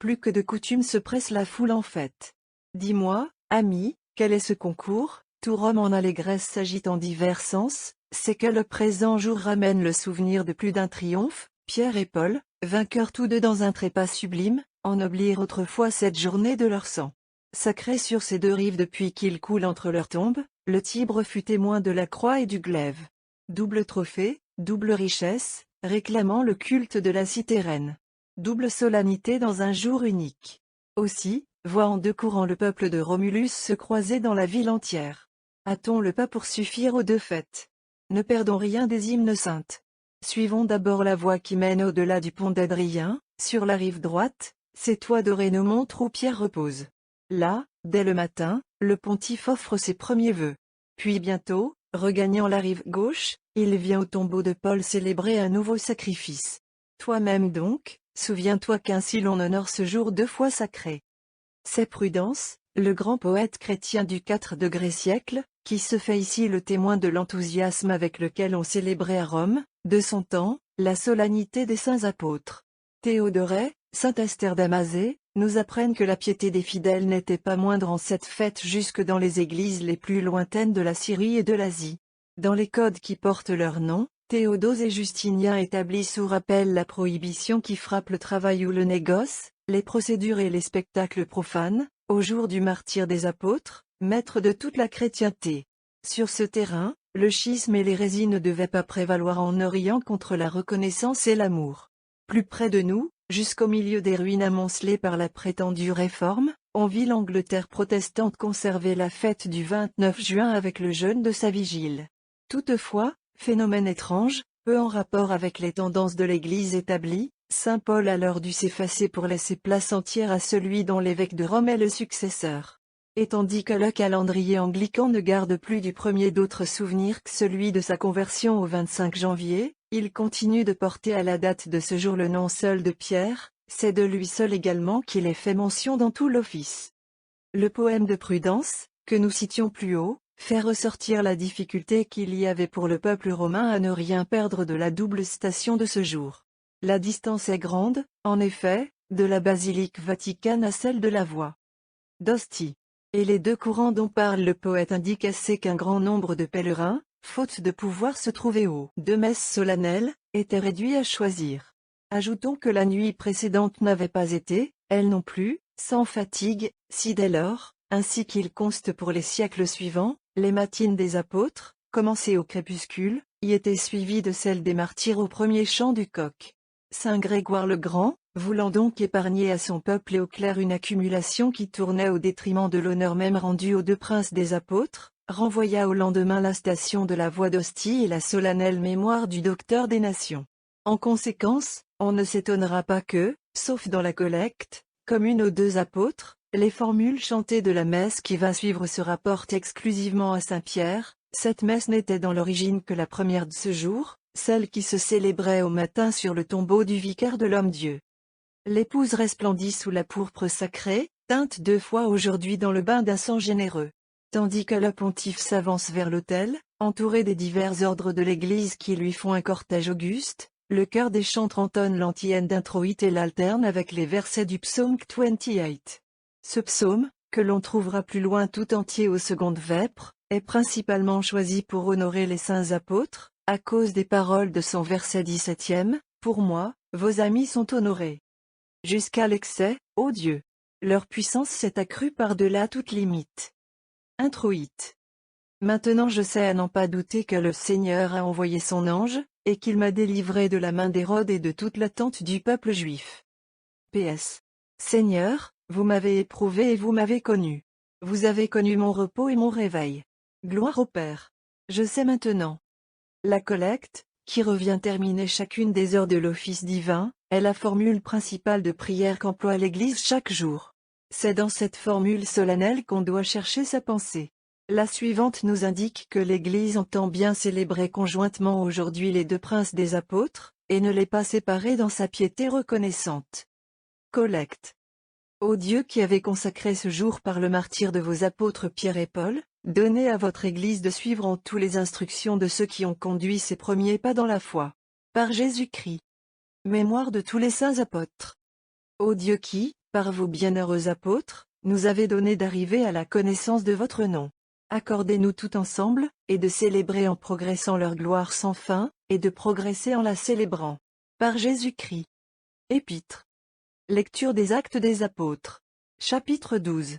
Plus que de coutume se presse la foule en fête. Dis-moi, ami, quel est ce concours? Tout Rome en allégresse s'agite en divers sens, c'est que le présent jour ramène le souvenir de plus d'un triomphe. Pierre et Paul, vainqueurs tous deux dans un trépas sublime, ennoblirent autrefois cette journée de leur sang. Sacré sur ces 2 rives depuis qu'il coule entre leurs tombes, le Tibre fut témoin de la croix et du glaive. Double trophée, double richesse, réclamant le culte de la cité reine. Double solennité dans un jour unique. Aussi, voit en 2 courants le peuple de Romulus se croiser dans la ville entière. A-t-on le pas pour suffire aux 2 fêtes? Ne perdons rien des hymnes saintes. Suivons d'abord la voie qui mène au-delà du pont d'Adrien, sur la rive droite, ces toits dorés nous montrent où Pierre repose. Là, dès le matin, le pontife offre ses premiers vœux. Puis bientôt, regagnant la rive gauche, il vient au tombeau de Paul célébrer un nouveau sacrifice. Toi-même donc, souviens-toi qu'ainsi l'on honore ce jour 2 fois sacré. C'est Prudence, le grand poète chrétien du 4 degré siècle, qui se fait ici le témoin de l'enthousiasme avec lequel on célébrait à Rome, de son temps, la solennité des saints apôtres. Théodoret, saint Esther d'Amazée, nous apprennent que la piété des fidèles n'était pas moindre en cette fête jusque dans les églises les plus lointaines de la Syrie et de l'Asie. Dans les codes qui portent leur nom, Théodose et Justinien établissent ou rappellent la prohibition qui frappe le travail ou le négoce, les procédures et les spectacles profanes, au jour du martyre des apôtres, maîtres de toute la chrétienté. Sur ce terrain, le schisme et l'hérésie ne devaient pas prévaloir en Orient contre la reconnaissance et l'amour. Plus près de nous, Jusqu'au milieu des ruines amoncelées par la prétendue réforme, on vit l'Angleterre protestante conserver la fête du 29 juin avec le jeûne de sa vigile. Toutefois, phénomène étrange, peu en rapport avec les tendances de l'Église établie, saint Paul a alors dû s'effacer pour laisser place entière à celui dont l'évêque de Rome est le successeur. Et tandis que le calendrier anglican ne garde plus du premier d'autres souvenirs que celui de sa conversion au 25 janvier, il continue de porter à la date de ce jour le nom seul de Pierre, c'est de lui seul également qu'il est fait mention dans tout l'office. Le poème de Prudence, que nous citions plus haut, fait ressortir la difficulté qu'il y avait pour le peuple romain à ne rien perdre de la double station de ce jour. La distance est grande, en effet, de la basilique Vaticane à celle de la voie d'Ostie. Et les deux courants dont parle le poète indiquent assez qu'un grand nombre de pèlerins, faute de pouvoir se trouver aux deux messes solennelles, étaient réduits à choisir. Ajoutons que la nuit précédente n'avait pas été, elle non plus, sans fatigue, si dès lors, ainsi qu'il conste pour les siècles suivants, les matines des apôtres, commencées au crépuscule, y étaient suivies de celles des martyrs au premier chant du coq. Saint Grégoire le Grand, voulant donc épargner à son peuple et aux clercs une accumulation qui tournait au détriment de l'honneur même rendu aux deux princes des apôtres, renvoya au lendemain la station de la voie d'Ostie et la solennelle mémoire du docteur des nations. En conséquence, on ne s'étonnera pas que, sauf dans la collecte, commune aux deux apôtres, les formules chantées de la messe qui va suivre se rapportent exclusivement à Saint-Pierre. Cette messe n'était dans l'origine que la première de ce jour, celle qui se célébrait au matin sur le tombeau du vicaire de l'Homme-Dieu. L'épouse resplendit sous la pourpre sacrée, teinte 2 fois aujourd'hui dans le bain d'un sang généreux. Tandis que le pontife s'avance vers l'autel, entouré des divers ordres de l'Église qui lui font un cortège auguste, le chœur des chantres entonne l'antienne d'introïte et l'alterne avec les versets du psaume 28. Ce psaume, que l'on trouvera plus loin tout entier aux secondes vêpres, est principalement choisi pour honorer les saints apôtres, à cause des paroles de son verset 17e, « Pour moi, vos amis sont honorés. » Jusqu'à l'excès, ô Dieu. Leur puissance s'est accrue par-delà toute limite. Introïte. Maintenant je sais à n'en pas douter que le Seigneur a envoyé son ange, et qu'il m'a délivré de la main d'Hérode et de toute l'attente du peuple juif. PS. Seigneur, vous m'avez éprouvé et vous m'avez connu. Vous avez connu mon repos et mon réveil. Gloire au Père. Je sais maintenant. La collecte, qui revient terminer chacune des heures de l'office divin, est la formule principale de prière qu'emploie l'Église chaque jour. C'est dans cette formule solennelle qu'on doit chercher sa pensée. La suivante nous indique que l'Église entend bien célébrer conjointement aujourd'hui les deux princes des apôtres, et ne les pas séparer dans sa piété reconnaissante. Collecte. Ô Dieu qui avez consacré ce jour par le martyre de vos apôtres Pierre et Paul, donnez à votre Église de suivre en tout les instructions de ceux qui ont conduit ses premiers pas dans la foi. Par Jésus-Christ. Mémoire de tous les saints apôtres. Ô Dieu qui, par vos bienheureux apôtres, nous avez donné d'arriver à la connaissance de votre nom. Accordez-nous tout ensemble, et de célébrer en progressant leur gloire sans fin, et de progresser en la célébrant. Par Jésus-Christ. Épître. Lecture des Actes des Apôtres. Chapitre 12.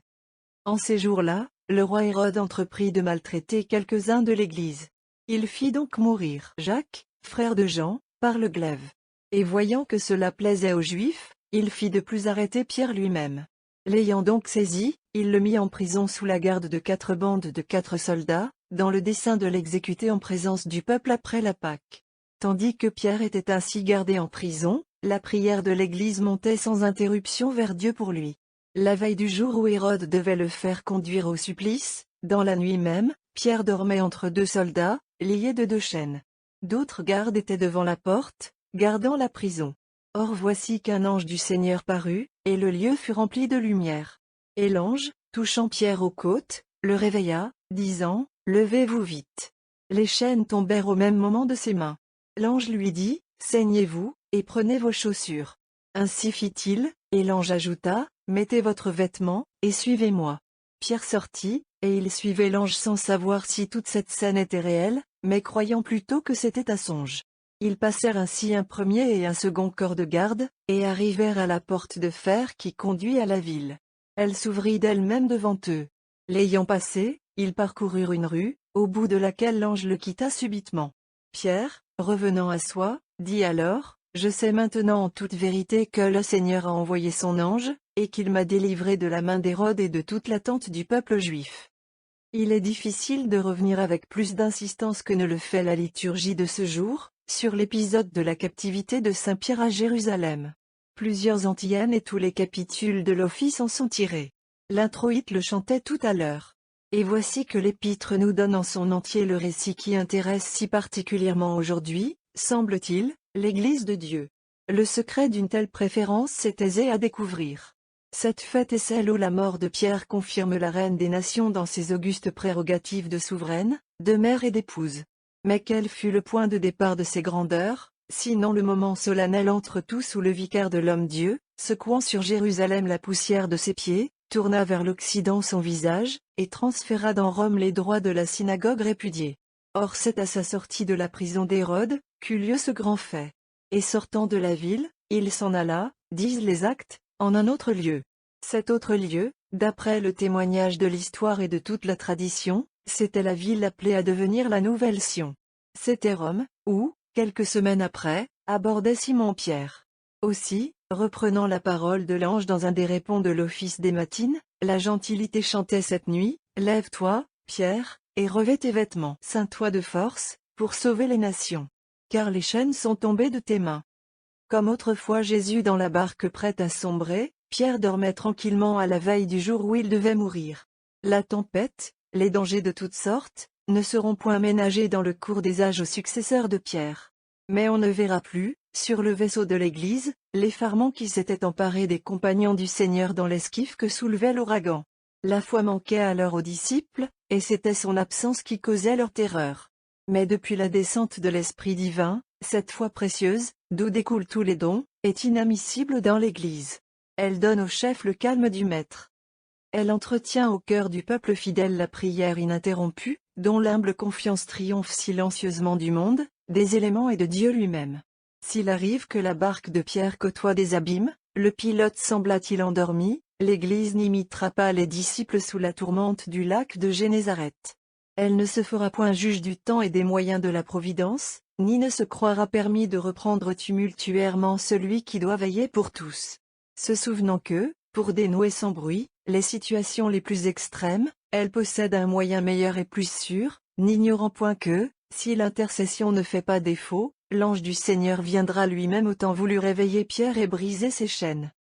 En ces jours-là, le roi Hérode entreprit de maltraiter quelques-uns de l'Église. Il fit donc mourir Jacques, frère de Jean, par le glaive. Et voyant que cela plaisait aux Juifs, il fit de plus arrêter Pierre lui-même. L'ayant donc saisi, il le mit en prison sous la garde de 4 bandes de 4 soldats, dans le dessein de l'exécuter en présence du peuple après la Pâque. Tandis que Pierre était ainsi gardé en prison, la prière de l'Église montait sans interruption vers Dieu pour lui. La veille du jour où Hérode devait le faire conduire au supplice, dans la nuit même, Pierre dormait entre 2 soldats, liés de 2 chaînes. D'autres gardes étaient devant la porte, gardant la prison. Or voici qu'un ange du Seigneur parut, et le lieu fut rempli de lumière. Et l'ange, touchant Pierre aux côtes, le réveilla, disant, « Levez-vous vite. » Les chaînes tombèrent au même moment de ses mains. L'ange lui dit, « Saignez-vous, et prenez vos chaussures. » Ainsi fit-il, et l'ange ajouta, « Mettez votre vêtement, et suivez-moi. » Pierre sortit, et il suivait l'ange sans savoir si toute cette scène était réelle, mais croyant plutôt que c'était un songe. Ils passèrent ainsi un premier et un second corps de garde, et arrivèrent à la porte de fer qui conduit à la ville. Elle s'ouvrit d'elle-même devant eux. L'ayant passé, ils parcoururent une rue, au bout de laquelle l'ange le quitta subitement. Pierre, revenant à soi, dit alors, Je sais maintenant en toute vérité que le Seigneur a envoyé son ange, et qu'il m'a délivré de la main d'Hérode et de toute l'attente du peuple juif. Il est difficile de revenir avec plus d'insistance que ne le fait la liturgie de ce jour, sur l'épisode de la captivité de Saint-Pierre à Jérusalem. Plusieurs antiennes et tous les capitules de l'office en sont tirés. L'introïte le chantait tout à l'heure. Et voici que l'épître nous donne en son entier le récit qui intéresse si particulièrement aujourd'hui, semble-t-il, l'Église de Dieu. Le secret d'une telle préférence est aisé à découvrir. Cette fête est celle où la mort de Pierre confirme la reine des nations dans ses augustes prérogatives de souveraine, de mère et d'épouse. Mais quel fut le point de départ de ces grandeurs, sinon le moment solennel entre tous où le vicaire de l'homme-dieu, secouant sur Jérusalem la poussière de ses pieds, tourna vers l'Occident son visage, et transféra dans Rome les droits de la synagogue répudiée. Or c'est à sa sortie de la prison d'Hérode, qu'eut lieu ce grand fait. Et sortant de la ville, il s'en alla, disent les actes, en un autre lieu. Cet autre lieu, d'après le témoignage de l'histoire et de toute la tradition, c'était la ville appelée à devenir la Nouvelle Sion. C'était Rome, où, quelques semaines après, abordait Simon-Pierre. Aussi, reprenant la parole de l'ange dans un des répons de l'office des matines, la gentilité chantait cette nuit, « Lève-toi, Pierre, et revêt tes vêtements. Ceins-toi de force, pour sauver les nations. Car les chaînes sont tombées de tes mains. » Comme autrefois Jésus dans la barque prête à sombrer, Pierre dormait tranquillement à la veille du jour où il devait mourir. La tempête, les dangers de toutes sortes, ne seront point ménagés dans le cours des âges aux successeurs de Pierre. Mais on ne verra plus, sur le vaisseau de l'Église, l'effarement qui s'était emparé des compagnons du Seigneur dans l'esquif que soulevait l'ouragan. La foi manquait alors aux disciples, et c'était son absence qui causait leur terreur. Mais depuis la descente de l'Esprit divin, cette foi précieuse, d'où découlent tous les dons, est inadmissible dans l'Église. Elle donne au chef le calme du Maître. Elle entretient au cœur du peuple fidèle la prière ininterrompue, dont l'humble confiance triomphe silencieusement du monde, des éléments et de Dieu lui-même. S'il arrive que la barque de Pierre côtoie des abîmes, le pilote sembla-t-il endormi, l'Église n'imitera pas les disciples sous la tourmente du lac de Génézareth. Elle ne se fera point juge du temps et des moyens de la providence, ni ne se croira permis de reprendre tumultuairement celui qui doit veiller pour tous. Se souvenant que, pour dénouer sans bruit, les situations les plus extrêmes, elle possède un moyen meilleur et plus sûr, n'ignorant point que, si l'intercession ne fait pas défaut, l'ange du Seigneur viendra lui-même au temps voulu réveiller Pierre et briser ses chaînes.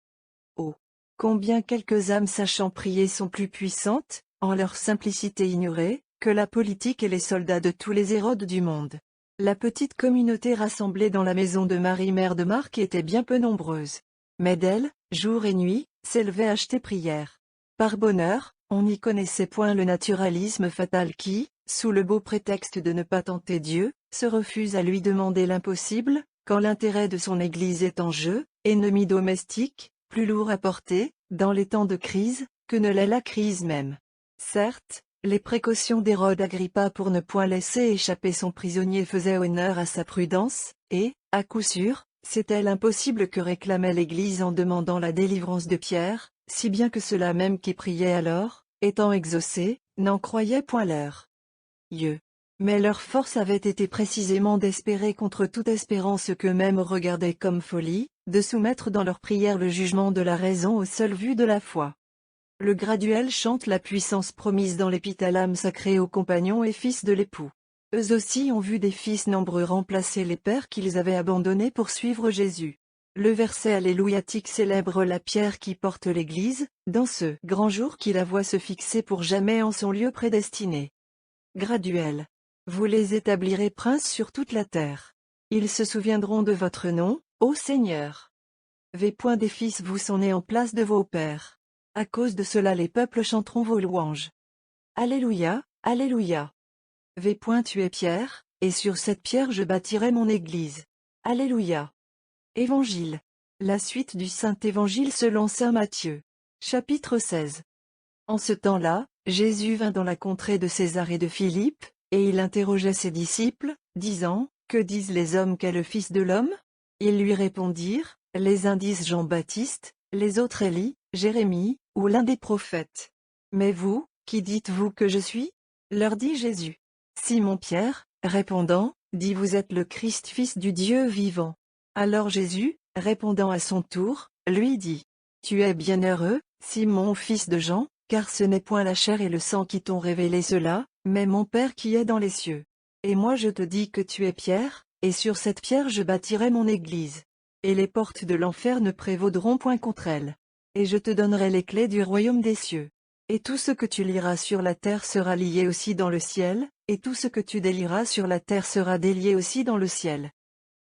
Oh! Combien quelques âmes sachant prier sont plus puissantes, en leur simplicité ignorée, que la politique et les soldats de tous les Hérodes du monde. La petite communauté rassemblée dans la maison de Marie mère de Marc était bien peu nombreuse. Mais d'elle, jour et nuit, s'élevait à acheter prière. Par bonheur, on n'y connaissait point le naturalisme fatal qui, sous le beau prétexte de ne pas tenter Dieu, se refuse à lui demander l'impossible, quand l'intérêt de son Église est en jeu, ennemi domestique, plus lourd à porter, dans les temps de crise, que ne l'est la crise même. Certes, les précautions d'Hérode Agrippa pour ne point laisser échapper son prisonnier faisaient honneur à sa prudence, et, à coup sûr, c'était l'impossible que réclamait l'Église en demandant la délivrance de Pierre, si bien que ceux-là même qui priaient alors, étant exaucés, n'en croyaient point leur Dieu. Mais leur force avait été précisément d'espérer contre toute espérance qu'eux-mêmes regardaient comme folie, de soumettre dans leur prière le jugement de la raison au seul vu de la foi. Le graduel chante la puissance promise dans l'épithalame sacré aux compagnons et fils de l'époux. Eux aussi ont vu des fils nombreux remplacer les pères qu'ils avaient abandonnés pour suivre Jésus. Le verset alléluiatique célèbre la pierre qui porte l'Église, dans ce grand jour qui la voit se fixer pour jamais en son lieu prédestiné. Graduel. Vous les établirez princes sur toute la terre. Ils se souviendront de votre nom, ô Seigneur. V. Des fils vous sont nés en place de vos pères. À cause de cela les peuples chanteront vos louanges. Alléluia, Alléluia. V. Tu es Pierre, et sur cette pierre je bâtirai mon église. Alléluia. Évangile. La suite du Saint-Évangile selon saint Matthieu. Chapitre 16. En ce temps-là, Jésus vint dans la contrée de César et de Philippe, et il interrogeait ses disciples, disant, « Que disent les hommes qu'est le Fils de l'homme » Ils lui répondirent, « Les uns disent Jean-Baptiste, les autres Élie, Jérémie, ou l'un des prophètes. Mais vous, qui dites-vous que je suis » leur dit Jésus. Simon-Pierre, répondant, dit « Vous êtes le Christ, Fils du Dieu vivant. » Alors Jésus, répondant à son tour, lui dit: Tu es bienheureux, Simon fils de Jean, car ce n'est point la chair et le sang qui t'ont révélé cela, mais mon Père qui est dans les cieux. Et moi je te dis que tu es Pierre, et sur cette pierre je bâtirai mon église. Et les portes de l'enfer ne prévaudront point contre elle. Et je te donnerai les clés du royaume des cieux. Et tout ce que tu liras sur la terre sera lié aussi dans le ciel, et tout ce que tu délieras sur la terre sera délié aussi dans le ciel.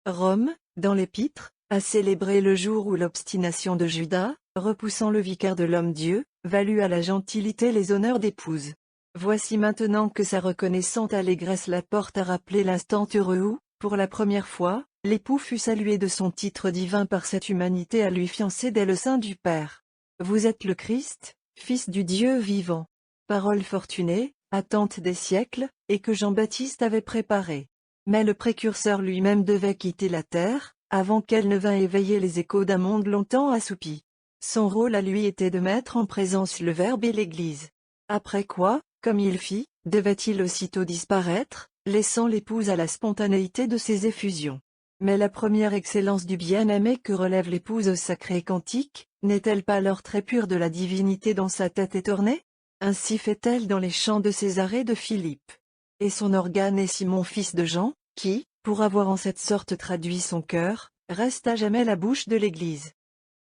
Rome, dans l'Épître, a célébré le jour où l'obstination de Judas, repoussant le vicaire de l'homme-dieu, valut à la gentilité les honneurs d'épouse. Voici maintenant que sa reconnaissante allégresse la porte à rappeler l'instant heureux où, pour la première fois, l'époux fut salué de son titre divin par cette humanité à lui fiancée dès le sein du Père. Vous êtes le Christ, Fils du Dieu vivant. Parole fortunée, attente des siècles, et que Jean-Baptiste avait préparée. Mais le précurseur lui-même devait quitter la terre, avant qu'elle ne vînt éveiller les échos d'un monde longtemps assoupi. Son rôle à lui était de mettre en présence le Verbe et l'Église. Après quoi, comme il fit, devait-il aussitôt disparaître, laissant l'épouse à la spontanéité de ses effusions. Mais la première excellence du bien-aimé que relève l'épouse au sacré cantique, n'est-elle pas l'or très pur de la divinité dont sa tête est ornée? Ainsi fait-elle dans les chants de César et de Philippe. Et son organe est Simon fils de Jean, qui, pour avoir en cette sorte traduit son cœur, reste à jamais la bouche de l'Église.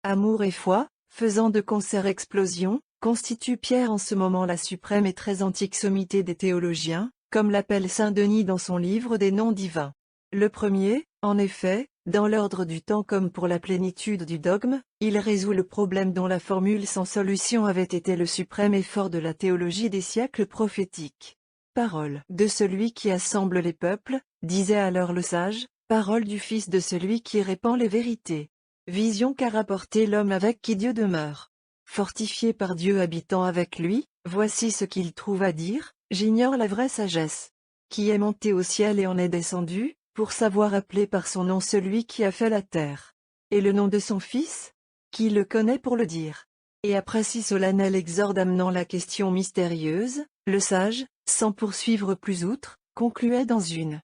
Amour et foi, faisant de concert explosion, constituent Pierre en ce moment la suprême et très antique sommité des théologiens, comme l'appelle saint Denis dans son livre des noms divins. Le premier, en effet, dans l'ordre du temps comme pour la plénitude du dogme, il résout le problème dont la formule sans solution avait été le suprême effort de la théologie des siècles prophétiques. Parole de celui qui assemble les peuples, disait alors le sage, parole du Fils de celui qui répand les vérités. Vision qu'a rapporté l'homme avec qui Dieu demeure. Fortifié par Dieu habitant avec lui, voici ce qu'il trouve à dire, j'ignore la vraie sagesse. Qui est monté au ciel et en est descendu, pour savoir appeler par son nom celui qui a fait la terre. Et le nom de son Fils? Qui le connaît pour le dire? Et après si solennel exorde amenant la question mystérieuse, le sage, sans poursuivre plus outre, concluait dans une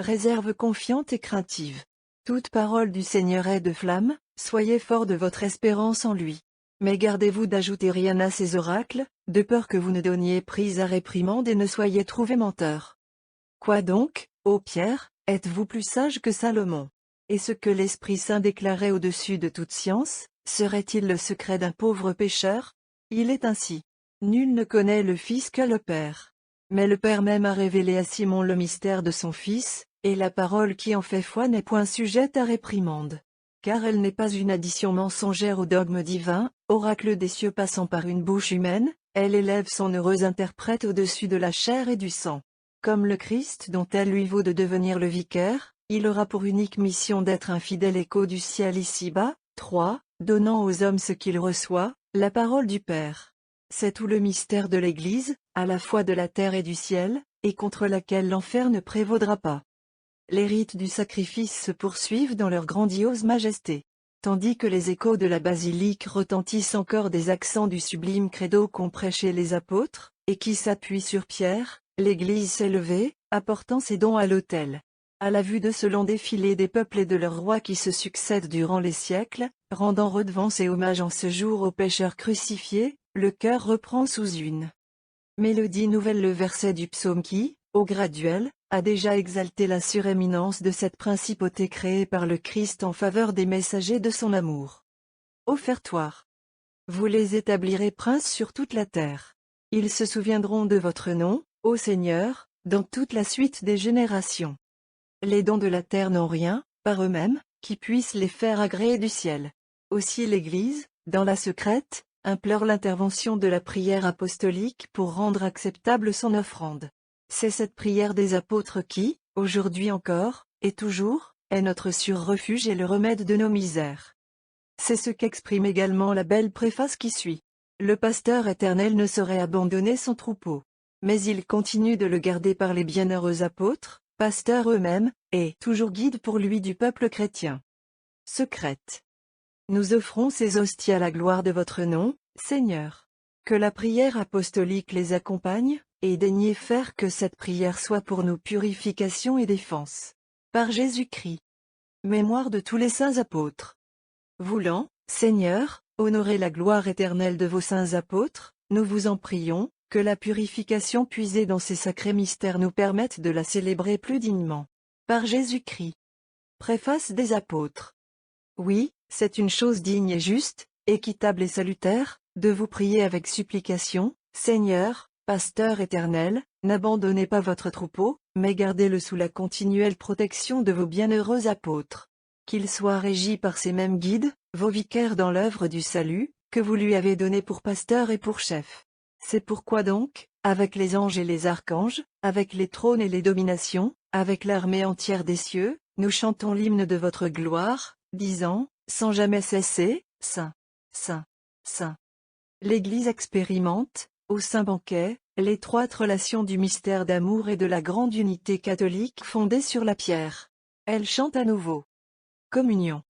réserve confiante et craintive. Toute parole du Seigneur est de flamme, soyez forts de votre espérance en lui. Mais gardez-vous d'ajouter rien à ces oracles, de peur que vous ne donniez prise à réprimande et ne soyez trouvé menteur. Quoi donc, ô Pierre, êtes-vous plus sage que Salomon? Et ce que l'Esprit Saint déclarait au-dessus de toute science, serait-il le secret d'un pauvre pécheur? Il est ainsi. Nul ne connaît le Fils que le Père. Mais le Père même a révélé à Simon le mystère de son Fils, et la parole qui en fait foi n'est point sujette à réprimande. Car elle n'est pas une addition mensongère au dogme divin, oracle des cieux passant par une bouche humaine, elle élève son heureux interprète au-dessus de la chair et du sang. Comme le Christ dont elle lui vaut de devenir le vicaire, il aura pour unique mission d'être un fidèle écho du ciel ici-bas, 3, donnant aux hommes ce qu'il reçoit, la parole du Père. C'est tout le mystère de l'Église, à la fois de la terre et du ciel, et contre laquelle l'enfer ne prévaudra pas. Les rites du sacrifice se poursuivent dans leur grandiose majesté. Tandis que les échos de la basilique retentissent encore des accents du sublime credo qu'ont prêché les apôtres, et qui s'appuient sur Pierre, l'Église s'est levée, apportant ses dons à l'autel. À la vue de ce long défilé des peuples et de leurs rois qui se succèdent durant les siècles, rendant redevance et hommage en ce jour aux pécheurs crucifiés, le cœur reprend sous une mélodie nouvelle le verset du psaume qui, au graduel, a déjà exalté la suréminence de cette principauté créée par le Christ en faveur des messagers de son amour. Offertoire. Vous les établirez princes sur toute la terre. Ils se souviendront de votre nom, ô Seigneur, dans toute la suite des générations. Les dons de la terre n'ont rien, par eux-mêmes, qui puisse les faire agréer du ciel. Aussi l'Église, dans la secrète, implore l'intervention de la prière apostolique pour rendre acceptable son offrande. C'est cette prière des apôtres qui, aujourd'hui encore, et toujours, est notre sûr refuge et le remède de nos misères. C'est ce qu'exprime également la belle préface qui suit. Le pasteur éternel ne saurait abandonner son troupeau. Mais il continue de le garder par les bienheureux apôtres, pasteurs eux-mêmes, et toujours guide pour lui du peuple chrétien. Secrète. Nous offrons ces hosties à la gloire de votre nom, Seigneur. Que la prière apostolique les accompagne, et daignez faire que cette prière soit pour nous purification et défense. Par Jésus-Christ. Mémoire de tous les saints apôtres. Voulant, Seigneur, honorer la gloire éternelle de vos saints apôtres, nous vous en prions, que la purification puisée dans ces sacrés mystères nous permette de la célébrer plus dignement. Par Jésus-Christ. Préface des apôtres. Oui, c'est une chose digne et juste, équitable et salutaire, de vous prier avec supplication, Seigneur, Pasteur éternel, n'abandonnez pas votre troupeau, mais gardez-le sous la continuelle protection de vos bienheureux apôtres. Qu'ils soient régis par ces mêmes guides, vos vicaires dans l'œuvre du salut, que vous lui avez donné pour pasteur et pour chef. C'est pourquoi donc, avec les anges et les archanges, avec les trônes et les dominations, avec l'armée entière des cieux, nous chantons l'hymne de votre gloire, disant, sans jamais cesser, Saint, Saint, Saint. L'Église expérimente, au saint banquet, l'étroite relation du mystère d'amour et de la grande unité catholique fondée sur la pierre. Elle chante à nouveau. Communion.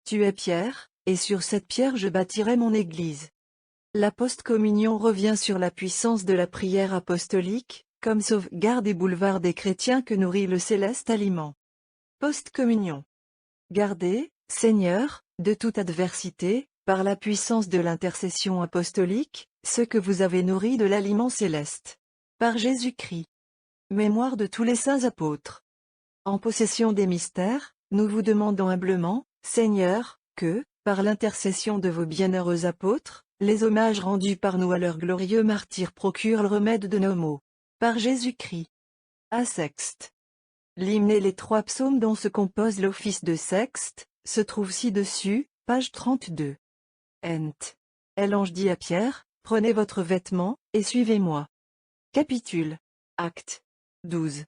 Tu es pierre, et sur cette pierre je bâtirai mon Église. La post-communion revient sur la puissance de la prière apostolique, comme sauvegarde et boulevard des chrétiens que nourrit le céleste aliment. Post-communion. Gardez, Seigneur, de toute adversité, par la puissance de l'intercession apostolique, ceux que vous avez nourris de l'aliment céleste. Par Jésus-Christ. Mémoire de tous les saints apôtres. En possession des mystères, nous vous demandons humblement, Seigneur, que, par l'intercession de vos bienheureux apôtres, les hommages rendus par nous à leurs glorieux martyrs procurent le remède de nos maux. Par Jésus-Christ. À Sexte. L'hymne et les 3 psaumes dont se compose l'office de Sexte, se trouvent ci-dessus, page 32. Ent. Et l'ange dit à Pierre, prenez votre vêtement, et suivez-moi. Capitule. Acte 12.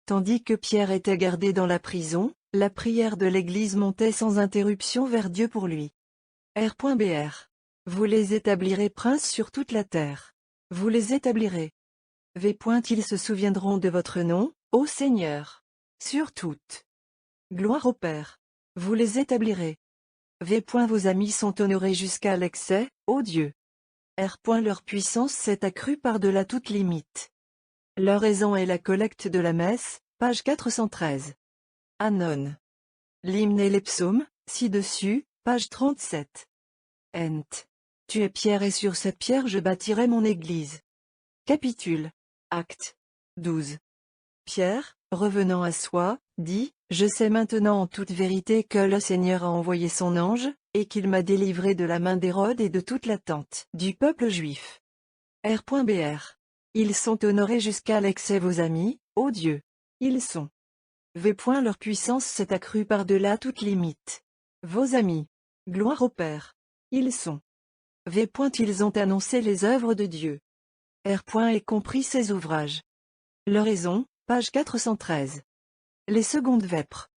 Tandis que Pierre était gardé dans la prison, la prière de l'Église montait sans interruption vers Dieu pour lui. R.Br. Vous les établirez princes sur toute la terre. Vous les établirez. V. Ils se souviendront de votre nom, ô Seigneur. Sur toutes. Gloire au Père. Vous les établirez. V. Vos amis sont honorés jusqu'à l'excès, ô Dieu. R. Leur puissance s'est accrue par-delà toute limite. L'oraison et la collecte de la messe, page 413. Anon. L'hymne et les psaumes, ci-dessus, page 37. Ent. Tu es pierre et sur cette pierre je bâtirai mon Église. Capitule. Acte 12. Pierre, revenant à soi, dit, je sais maintenant en toute vérité que le Seigneur a envoyé son ange, et qu'il m'a délivré de la main d'Hérode et de toute l'attente du peuple juif. R.Br. Ils sont honorés jusqu'à l'excès vos amis, ô Dieu. Ils sont. V. Leur puissance s'est accrue par-delà toute limite. Vos amis. Gloire au Père. Ils sont. V. Ils ont annoncé les œuvres de Dieu. R. Et compris ses ouvrages. L'oraison, page 413. Les secondes vêpres.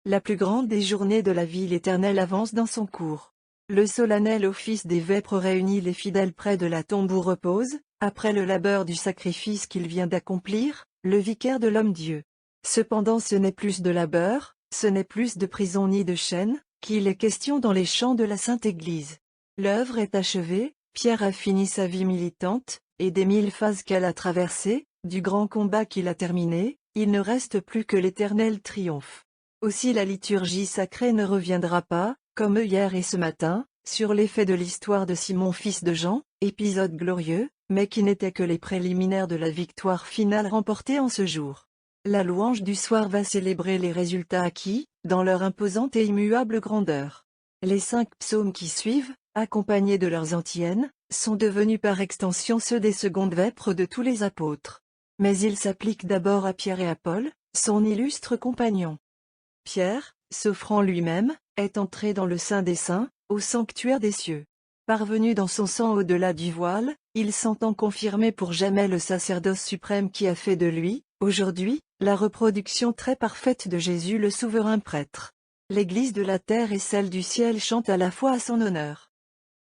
La plus grande des journées de la vie l'Éternel avance dans son cours. Le solennel office des vêpres réunit les fidèles près de la tombe où repose, après le labeur du sacrifice qu'il vient d'accomplir, le vicaire de l'homme-dieu. Cependant ce n'est plus de labeur, ce n'est plus de prison ni de chaîne, qu'il est question dans les champs de la Sainte Église. L'œuvre est achevée, Pierre a fini sa vie militante, et des 1000 phases qu'elle a traversées, du grand combat qu'il a terminé, il ne reste plus que l'éternel triomphe. Aussi la liturgie sacrée ne reviendra pas, comme hier et ce matin, sur les faits de l'histoire de Simon fils de Jean, épisode glorieux, mais qui n'étaient que les préliminaires de la victoire finale remportée en ce jour. La louange du soir va célébrer les résultats acquis, dans leur imposante et immuable grandeur. Les 5 psaumes qui suivent, accompagnés de leurs antiennes, sont devenus par extension ceux des secondes vêpres de tous les apôtres. Mais ils s'appliquent d'abord à Pierre et à Paul, son illustre compagnon. Pierre, s'offrant lui-même, est entré dans le Saint des Saints, au sanctuaire des cieux. Parvenu dans son sang au-delà du voile, il s'entend confirmer pour jamais le sacerdoce suprême qui a fait de lui, aujourd'hui, la reproduction très parfaite de Jésus le souverain prêtre. L'Église de la terre et celle du ciel chantent à la fois à son honneur.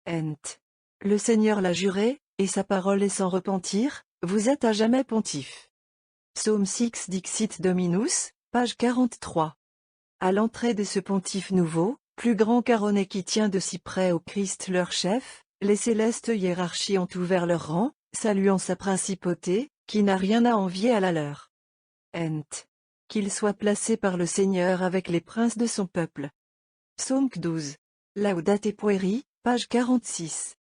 Ent. Le Seigneur l'a juré, et sa parole est sans repentir, vous êtes à jamais pontife. Psaume 6 Dixit Dominus, page 43. À l'entrée de ce pontife nouveau, plus grand qu'Aaron qui tient de si près au Christ leur chef, les célestes hiérarchies ont ouvert leur rang, saluant sa principauté, qui n'a rien à envier à la leur. Ent. qu'il soit placé par le Seigneur avec les princes de son peuple. Psaume 12. Laudate pueri, page 46.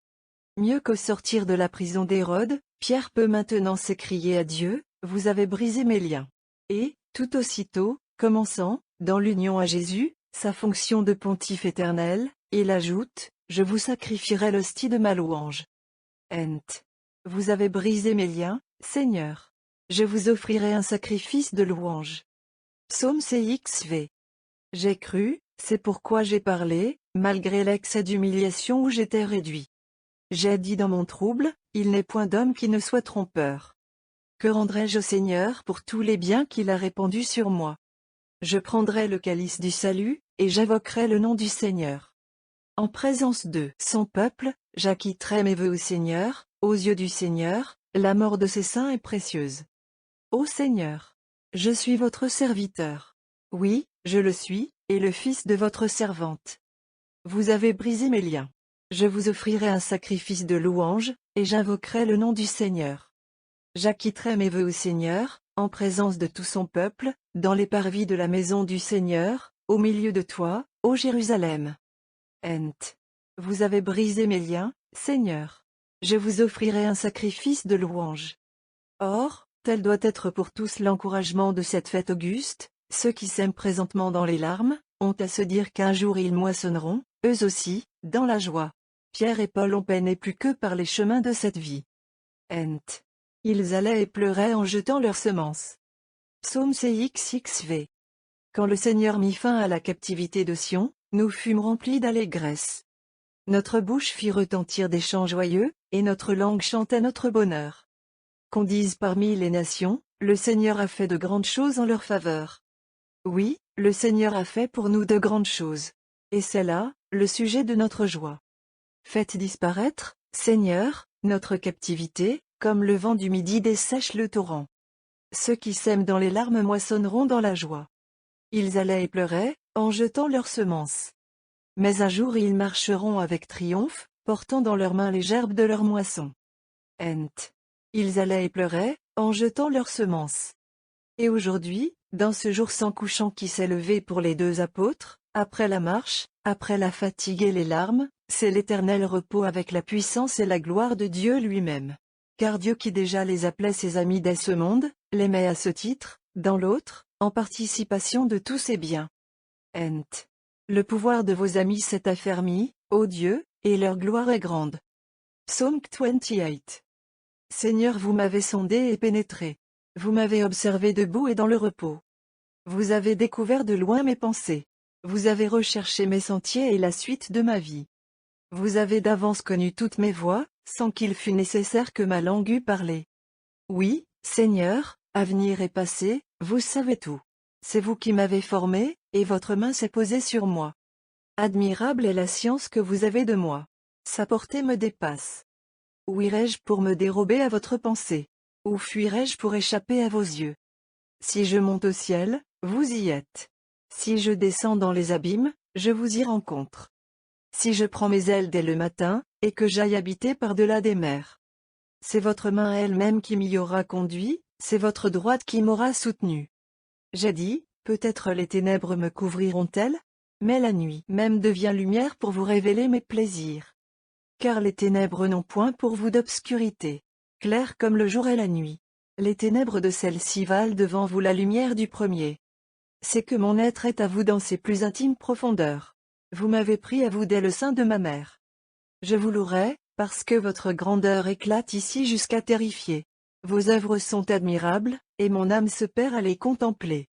Mieux qu'au sortir de la prison d'Hérode, Pierre peut maintenant s'écrier à Dieu, « Vous avez brisé mes liens. » Et, tout aussitôt, commençant, dans l'union à Jésus, sa fonction de pontife éternel, il ajoute, « Je vous sacrifierai l'hostie de ma louange. » Ent. Vous avez brisé mes liens, Seigneur. Je vous offrirai un sacrifice de louange. Psaume CXV. J'ai cru, c'est pourquoi j'ai parlé, malgré l'excès d'humiliation où j'étais réduit. J'ai dit dans mon trouble, il n'est point d'homme qui ne soit trompeur. Que rendrai-je au Seigneur pour tous les biens qu'il a répandus sur moi? Je prendrai le calice du salut, et j'invoquerai le nom du Seigneur. En présence de son peuple, j'acquitterai mes vœux au Seigneur, aux yeux du Seigneur, la mort de ses saints est précieuse. Ô Seigneur, je suis votre serviteur. Oui, je le suis, et le fils de votre servante. Vous avez brisé mes liens. Je vous offrirai un sacrifice de louange, et j'invoquerai le nom du Seigneur. J'acquitterai mes vœux au Seigneur, en présence de tout son peuple, dans les parvis de la maison du Seigneur, au milieu de toi, ô Jérusalem. Ent. Vous avez brisé mes liens, Seigneur. Je vous offrirai un sacrifice de louange. Or, tel doit être pour tous l'encouragement de cette fête auguste, ceux qui s'aiment présentement dans les larmes, ont à se dire qu'un jour ils moissonneront, eux aussi, dans la joie. Pierre et Paul ont peiné plus qu'eux par les chemins de cette vie. Ent. Ils allaient et pleuraient en jetant leurs semences. Psaume CXXV. Quand le Seigneur mit fin à la captivité de Sion, nous fûmes remplis d'allégresse. Notre bouche fit retentir des chants joyeux, et notre langue chantait notre bonheur. Qu'on dise parmi les nations, le Seigneur a fait de grandes choses en leur faveur. Oui, le Seigneur a fait pour nous de grandes choses. Et c'est là, le sujet de notre joie. Faites disparaître, Seigneur, notre captivité, comme le vent du midi dessèche le torrent. Ceux qui sèment dans les larmes moissonneront dans la joie. Ils allaient et pleuraient, en jetant leurs semences. Mais un jour ils marcheront avec triomphe, portant dans leurs mains les gerbes de leur moisson. Ent. Ils allaient et pleuraient, en jetant leurs semences. Et aujourd'hui, dans ce jour sans couchant qui s'est levé pour les deux apôtres, après la marche, après la fatigue et les larmes, c'est l'éternel repos avec la puissance et la gloire de Dieu lui-même. Car Dieu qui déjà les appelait ses amis dès ce monde, les met à ce titre, dans l'autre, en participation de tous ses biens. Ent. Le pouvoir de vos amis s'est affermi, ô Dieu, et leur gloire est grande. Psaume 28. Seigneur, vous m'avez sondé et pénétré. Vous m'avez observé debout et dans le repos. Vous avez découvert de loin mes pensées. Vous avez recherché mes sentiers et la suite de ma vie. Vous avez d'avance connu toutes mes voies, sans qu'il fût nécessaire que ma langue eût parlé. Oui, Seigneur, avenir et passé, vous savez tout. C'est vous qui m'avez formé, et votre main s'est posée sur moi. Admirable est la science que vous avez de moi. Sa portée me dépasse. Où irai-je pour me dérober à votre pensée? Où fuirai-je pour échapper à vos yeux? Si je monte au ciel, vous y êtes. Si je descends dans les abîmes, je vous y rencontre. Si je prends mes ailes dès le matin, et que j'aille habiter par-delà des mers. C'est votre main elle-même qui m'y aura conduit, c'est votre droite qui m'aura soutenu. J'ai dit, peut-être les ténèbres me couvriront-elles? Mais la nuit même devient lumière pour vous révéler mes plaisirs. Car les ténèbres n'ont point pour vous d'obscurité. Clair comme le jour et la nuit. Les ténèbres de celle-ci valent devant vous la lumière du premier. C'est que mon être est à vous dans ses plus intimes profondeurs. Vous m'avez pris à vous dès le sein de ma mère. Je vous louerai, parce que votre grandeur éclate ici jusqu'à terrifier. Vos œuvres sont admirables, et mon âme se perd à les contempler.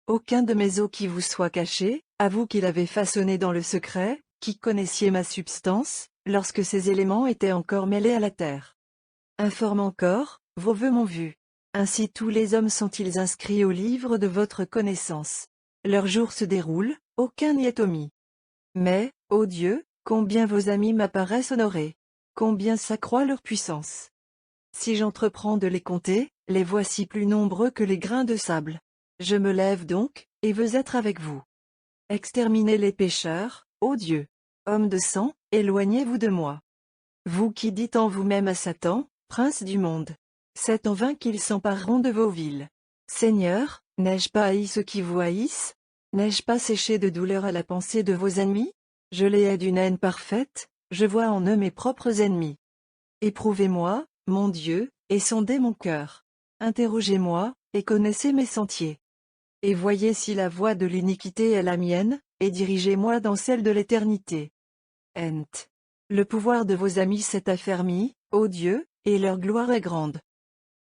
Aucun de mes os qui vous soit caché, à vous qui l'avez façonné dans le secret, qui connaissiez ma substance, lorsque ces éléments étaient encore mêlés à la terre. Informe encore, vos vœux m'ont vu. Ainsi tous les hommes sont-ils inscrits au livre de votre connaissance. Leurs jours se déroulent, aucun n'y est omis. Mais, ô Dieu, combien vos amis m'apparaissent honorés. Combien s'accroît leur puissance. Si j'entreprends de les compter, les voici plus nombreux que les grains de sable. Je me lève donc, et veux être avec vous. Exterminez les pécheurs, ô Dieu. Hommes de sang, éloignez-vous de moi. Vous qui dites en vous-même à Satan, prince du monde. C'est en vain qu'ils s'empareront de vos villes. Seigneur, N'ai-je pas haï ceux qui vous haïssent? N'ai-je pas séché de douleur à la pensée de vos ennemis? Je les hais d'une haine parfaite, je vois en eux mes propres ennemis. Éprouvez-moi, mon Dieu, et sondez mon cœur. Interrogez-moi, et connaissez mes sentiers. Et voyez si la voie de l'iniquité est la mienne, et dirigez-moi dans celle de l'éternité. Ent. Le pouvoir de vos amis s'est affermi, ô Dieu, et leur gloire est grande.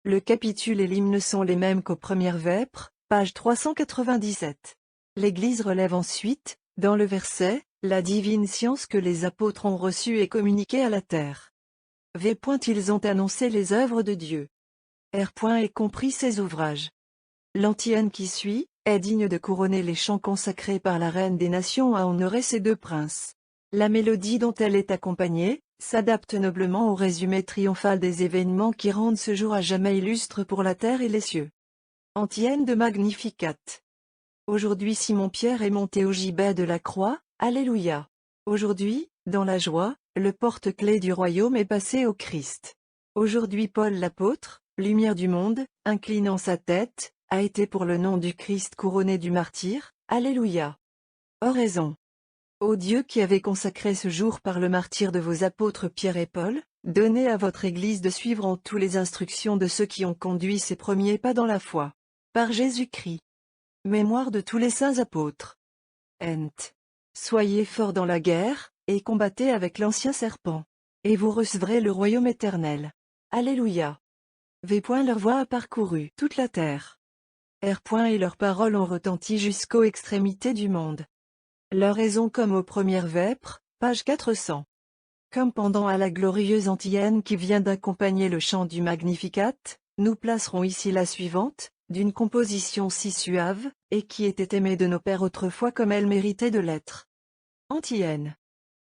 Le capitule et l'hymne sont les mêmes qu'aux premières vêpres, page 397. L'Église relève ensuite, dans le verset, la divine science que les apôtres ont reçue et communiquée à la terre. V. Ils ont annoncé les œuvres de Dieu. R. Et compris ses ouvrages. L'antienne qui suit, est digne de couronner les chants consacrés par la Reine des Nations à honorer ces deux princes. La mélodie dont elle est accompagnée, s'adapte noblement au résumé triomphal des événements qui rendent ce jour à jamais illustre pour la terre et les cieux. Antienne de Magnificat. Aujourd'hui Simon-Pierre est monté au gibet de la croix, Alléluia. Aujourd'hui, dans la joie, le porte-clés du royaume est passé au Christ. Aujourd'hui Paul l'apôtre, lumière du monde, inclinant sa tête, a été pour le nom du Christ couronné du martyr, Alléluia. Oraison. Ô Dieu qui avez consacré ce jour par le martyre de vos apôtres Pierre et Paul, donnez à votre Église de suivre en tout les instructions de ceux qui ont conduit ses premiers pas dans la foi. Par Jésus-Christ. Mémoire de tous les saints apôtres. Ent. Soyez forts dans la guerre, et combattez avec l'ancien serpent. Et vous recevrez le royaume éternel. Alléluia. V. Leur voix a parcouru toute la terre. R. Et leurs paroles ont retenti jusqu'aux extrémités du monde. Leur raison comme aux premières vêpres, page 400. Comme pendant à la glorieuse antienne qui vient d'accompagner le chant du Magnificat, nous placerons ici la suivante, d'une composition si suave, et qui était aimée de nos pères autrefois comme elle méritait de l'être. Antienne.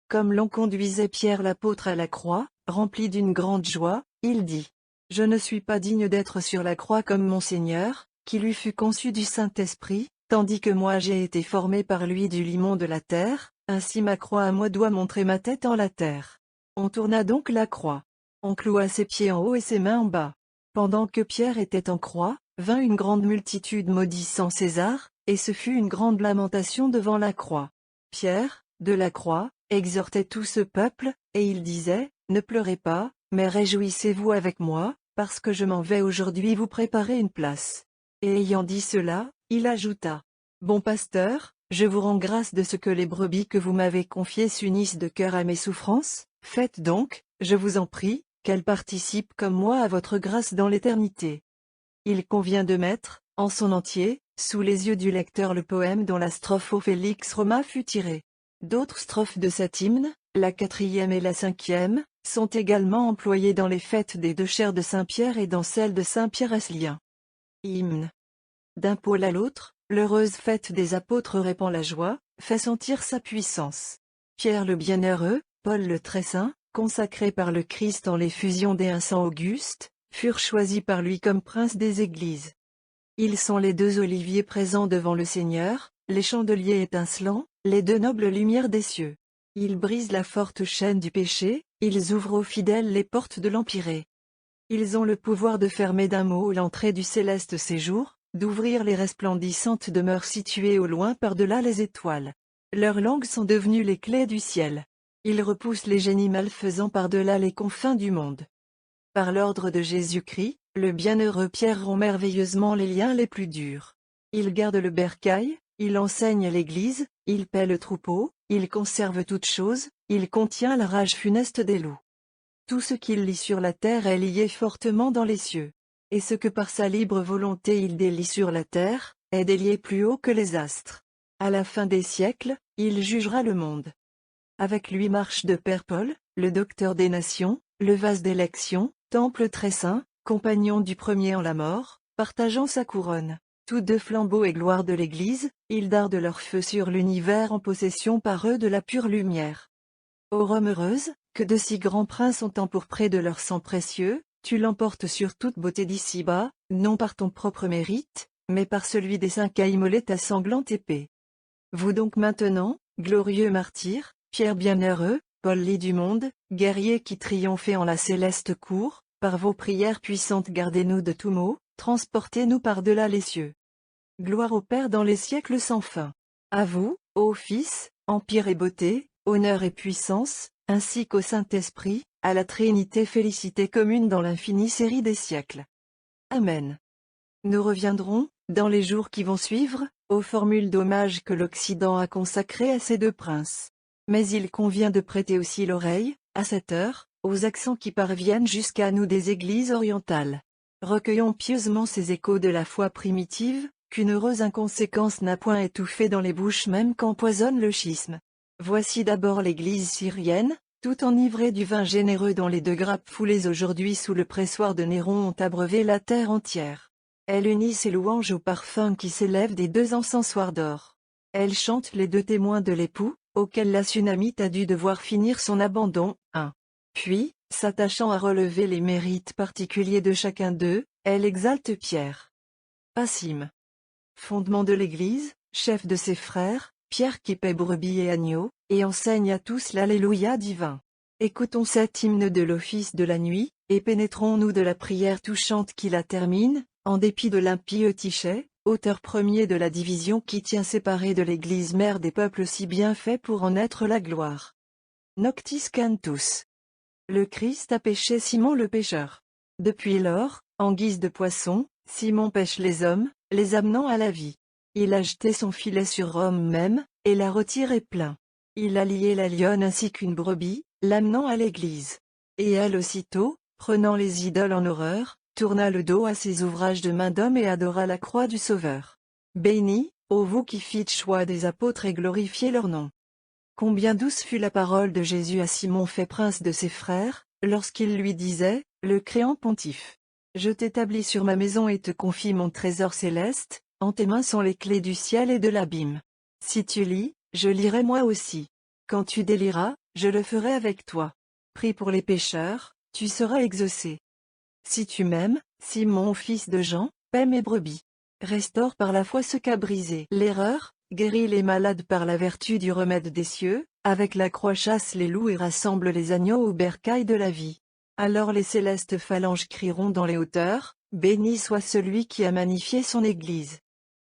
Comme l'on conduisait Pierre l'apôtre à la croix, rempli d'une grande joie, il dit: Je ne suis pas digne d'être sur la croix comme mon Seigneur, qui lui fut conçu du Saint-Esprit, tandis que moi j'ai été formé par lui du limon de la terre, ainsi ma croix à moi doit montrer ma tête en la terre. On tourna donc la croix. On cloua ses pieds en haut et ses mains en bas. Pendant que Pierre était en croix, vint une grande multitude maudissant César, et ce fut une grande lamentation devant la croix. Pierre, de la croix, exhortait tout ce peuple, et il disait: Ne pleurez pas, mais réjouissez-vous avec moi, parce que je m'en vais aujourd'hui vous préparer une place. Et ayant dit cela, il ajouta: Bon pasteur, je vous rends grâce de ce que les brebis que vous m'avez confiées s'unissent de cœur à mes souffrances, faites donc, je vous en prie, qu'elles participent comme moi à votre grâce dans l'éternité. Il convient de mettre, en son entier, sous les yeux du lecteur le poème dont la strophe au Félix Roma fut tirée. D'autres strophes de cet hymne, la 4e et la 5e, sont également employées dans les fêtes des deux chairs de Saint-Pierre et dans celles de Saint-Pierre Aslien. Hymne. D'un pôle à l'autre, l'heureuse fête des apôtres répand la joie, fait sentir sa puissance. Pierre le bienheureux, Paul le très saint, consacrés par le Christ en l'effusion des saints augustes, furent choisis par lui comme princes des églises. Ils sont les deux oliviers présents devant le Seigneur, les chandeliers étincelants, les deux nobles lumières des cieux. Ils brisent la forte chaîne du péché, ils ouvrent aux fidèles les portes de l'empyrée. Ils ont le pouvoir de fermer d'un mot l'entrée du céleste séjour, d'ouvrir les resplendissantes demeures situées au loin par-delà les étoiles. Leurs langues sont devenues les clés du ciel. Ils repoussent les génies malfaisants par-delà les confins du monde. Par l'ordre de Jésus-Christ, le bienheureux Pierre rompt merveilleusement les liens les plus durs. Il garde le bercail, il enseigne l'Église, il paie le troupeau, il conserve toutes choses, il contient la rage funeste des loups. Tout ce qu'il lie sur la terre est lié fortement dans les cieux. Et ce que par sa libre volonté il délie sur la terre, est délié plus haut que les astres. À la fin des siècles, il jugera le monde. Avec lui marche de pair Paul, le docteur des nations, le vase d'élection, temple très saint, compagnon du premier en la mort, partageant sa couronne. Tous deux flambeaux et gloire de l'Église, ils dardent leur feu sur l'univers en possession par eux de la pure lumière. Ô Rome heureuse, que de si grands princes ont empourpré de leur sang précieux, tu l'emportes sur toute beauté d'ici-bas, non par ton propre mérite, mais par celui des saints qu'a immolé ta sanglante épée. Vous donc maintenant, glorieux martyrs, Pierre bienheureux, Paul lit du monde, guerriers qui triomphez en la céleste cour, par vos prières puissantes gardez-nous de tout maux, transportez-nous par-delà les cieux. Gloire au Père dans les siècles sans fin. À vous, ô Fils, empire et beauté, honneur et puissance, ainsi qu'au Saint-Esprit, à la Trinité félicité commune dans l'infinie série des siècles. Amen. Nous reviendrons, dans les jours qui vont suivre, aux formules d'hommage que l'Occident a consacrées à ces deux princes. Mais il convient de prêter aussi l'oreille, à cette heure, aux accents qui parviennent jusqu'à nous des églises orientales. Recueillons pieusement ces échos de la foi primitive, qu'une heureuse inconséquence n'a point étouffé dans les bouches même qu'empoisonne le schisme. Voici d'abord l'église syrienne, tout enivrée du vin généreux dont les deux grappes foulées aujourd'hui sous le pressoir de Néron ont abreuvé la terre entière. Elle unit ses louanges au parfum qui s'élève des deux encensoirs d'or. Elle chante les deux témoins de l'époux, auquel la Sunamite a dû devoir finir son abandon. 1. Puis, s'attachant à relever les mérites particuliers de chacun d'eux, elle exalte Pierre. Passim. Fondement de l'Église, chef de ses frères, Pierre qui paie brebis et agneaux, et enseigne à tous l'Alléluia divin. Écoutons cet hymne de l'office de la nuit, et pénétrons-nous de la prière touchante qui la termine, en dépit de l'impie Eutyché, auteur premier de la division qui tient séparée de l'Église mère des peuples si bien fait pour en être la gloire. Noctis Cantus. Le Christ a pêché Simon le pêcheur. Depuis lors, en guise de poisson, Simon pêche les hommes, les amenant à la vie. Il a jeté son filet sur Rome même, et l'a retiré plein. Il a lié la lionne ainsi qu'une brebis, l'amenant à l'église. Et elle aussitôt, prenant les idoles en horreur, tourna le dos à ses ouvrages de main d'homme et adora la croix du Sauveur. Béni, ô vous qui fîtes choix des apôtres et glorifiez leur nom. Combien douce fut la parole de Jésus à Simon fait prince de ses frères, lorsqu'il lui disait, le créant pontife. Je t'établis sur ma maison et te confie mon trésor céleste, en tes mains sont les clés du ciel et de l'abîme. Si tu lis, je lirai moi aussi. Quand tu déliras, je le ferai avec toi. Prie pour les pécheurs, tu seras exaucé. Si tu m'aimes, Simon fils de Jean, paie mes brebis. Restaure par la foi ce qu'a brisé l'erreur, guéris les malades par la vertu du remède des cieux, avec la croix chasse les loups et rassemble les agneaux aux bercailles de la vie. Alors les célestes phalanges crieront dans les hauteurs, béni soit celui qui a magnifié son Église.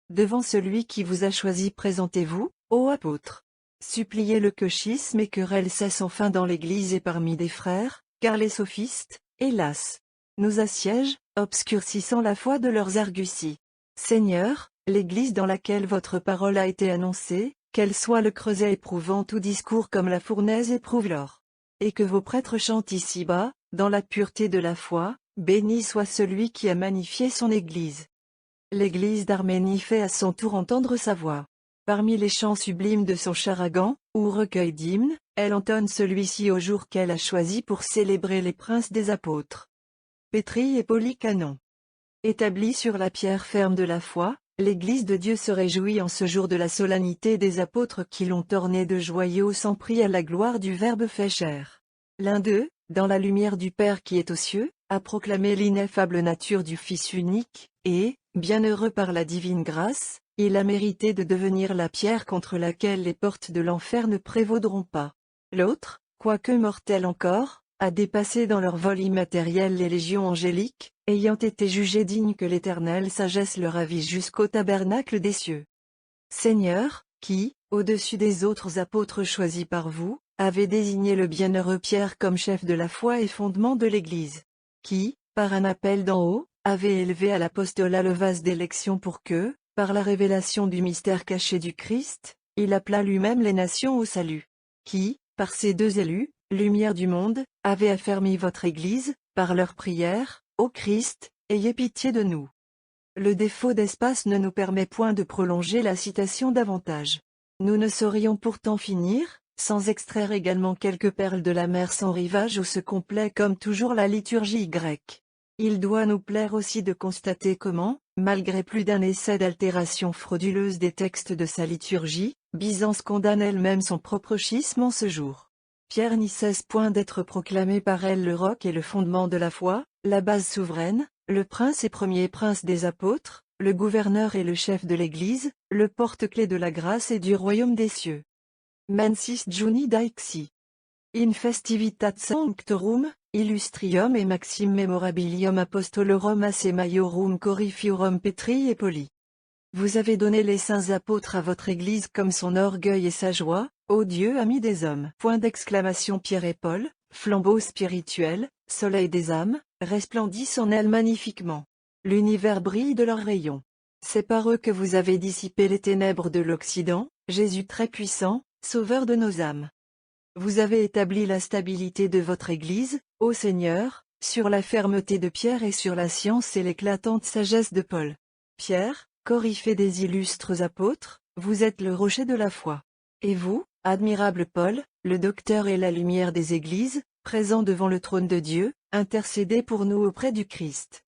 Devant celui qui vous a choisi présentez-vous, ô apôtres. Suppliez-le que schisme et querelle cessent enfin dans l'Église et parmi des frères, car les sophistes, hélas, nous assiègent, obscurcissant la foi de leurs arguties. Seigneur, l'Église dans laquelle votre parole a été annoncée, qu'elle soit le creuset éprouvant tout discours comme la fournaise éprouve l'or. Et que vos prêtres chantent ici-bas, dans la pureté de la foi, béni soit celui qui a magnifié son Église. L'Église d'Arménie fait à son tour entendre sa voix. Parmi les chants sublimes de son charagan, ou recueil d'hymnes, elle entonne celui-ci au jour qu'elle a choisi pour célébrer les princes des apôtres. Pétrie et Polycanon. Établie sur la pierre ferme de la foi, l'Église de Dieu se réjouit en ce jour de la solennité des apôtres qui l'ont ornée de joyaux sans prix à la gloire du Verbe fait chair. L'un d'eux, dans la lumière du Père qui est aux cieux, a proclamé l'ineffable nature du Fils unique, et, bienheureux par la divine grâce, il a mérité de devenir la pierre contre laquelle les portes de l'enfer ne prévaudront pas. L'autre, quoique mortel encore, a dépassé dans leur vol immatériel les légions angéliques, ayant été jugé digne que l'éternelle sagesse le ravise jusqu'au tabernacle des cieux. Seigneur, qui, au-dessus des autres apôtres choisis par vous, avez désigné le bienheureux Pierre comme chef de la foi et fondement de l'Église. Qui, par un appel d'en haut, avait élevé à l'apostolat le vase d'élection pour que, par la révélation du mystère caché du Christ, il appela lui-même les nations au salut. Qui, par ces deux élus, lumière du monde, avait affermi votre Église, par leur prière, ô Christ, ayez pitié de nous. Le défaut d'espace ne nous permet point de prolonger la citation davantage. Nous ne saurions pourtant finir, sans extraire également quelques perles de la mer sans rivage où se complaît comme toujours la liturgie grecque. Il doit nous plaire aussi de constater comment, malgré plus d'un essai d'altération frauduleuse des textes de sa liturgie, Byzance condamne elle-même son propre schisme en ce jour. Pierre n'y cesse point d'être proclamé par elle le roc et le fondement de la foi, la base souveraine, le prince et premier prince des apôtres, le gouverneur et le chef de l'Église, le porte-clés de la grâce et du royaume des cieux. Mensis Juni Daixi. In festivitat sanctorum, illustrium et maxim memorabilium apostolorum asse maiorum corifiorum Petri et Poli. Vous avez donné les saints apôtres à votre Église comme son orgueil et sa joie, ô Dieu ami des hommes. Point d'exclamation. Pierre et Paul, flambeaux spirituels, soleil des âmes, resplendissent en elles magnifiquement. L'univers brille de leurs rayons. C'est par eux que vous avez dissipé les ténèbres de l'Occident, Jésus très puissant, sauveur de nos âmes. Vous avez établi la stabilité de votre Église, ô Seigneur, sur la fermeté de Pierre et sur la science et l'éclatante sagesse de Paul. Pierre, coryphée des illustres apôtres, vous êtes le rocher de la foi. Et vous, admirable Paul, le docteur et la lumière des églises, présent devant le trône de Dieu, intercédez pour nous auprès du Christ.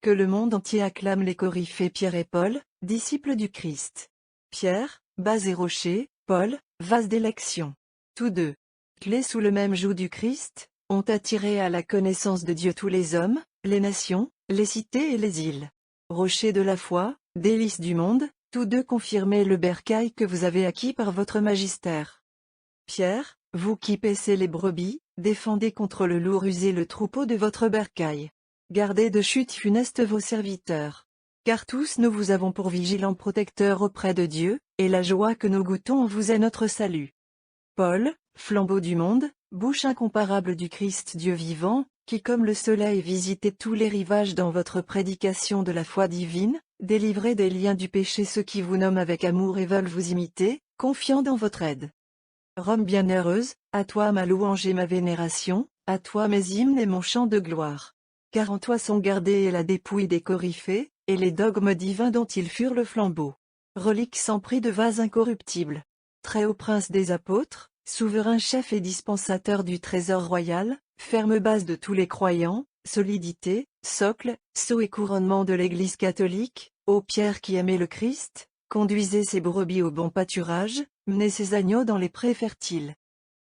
Que le monde entier acclame les coryphées Pierre et Paul, disciples du Christ. Pierre, base et rocher, Paul, vase d'élection. Tous deux, clés sous le même joug du Christ, ont attiré à la connaissance de Dieu tous les hommes, les nations, les cités et les îles. Rocher de la foi, délice du monde, tous deux confirmez le bercail que vous avez acquis par votre magistère. Pierre, vous qui paissez les brebis, défendez contre le loup rusé le troupeau de votre bercail. Gardez de chute funeste vos serviteurs. Car tous nous vous avons pour vigilants protecteurs auprès de Dieu, et la joie que nous goûtons en vous est notre salut. Paul, flambeau du monde, bouche incomparable du Christ Dieu vivant, qui comme le soleil visitait tous les rivages dans votre prédication de la foi divine, délivrez des liens du péché ceux qui vous nomment avec amour et veulent vous imiter, confiants dans votre aide. Rome bienheureuse, à toi ma louange et ma vénération, à toi mes hymnes et mon chant de gloire. Car en toi sont gardées la dépouille des coryphées, et les dogmes divins dont ils furent le flambeau. Reliques sans prix de vase incorruptible. Très haut prince des apôtres, souverain chef et dispensateur du trésor royal, ferme base de tous les croyants, solidité, socle, sceau et couronnement de l'Église catholique, ô Pierre qui aimait le Christ, conduisez ses brebis au bon pâturage, menez ses agneaux dans les prés fertiles.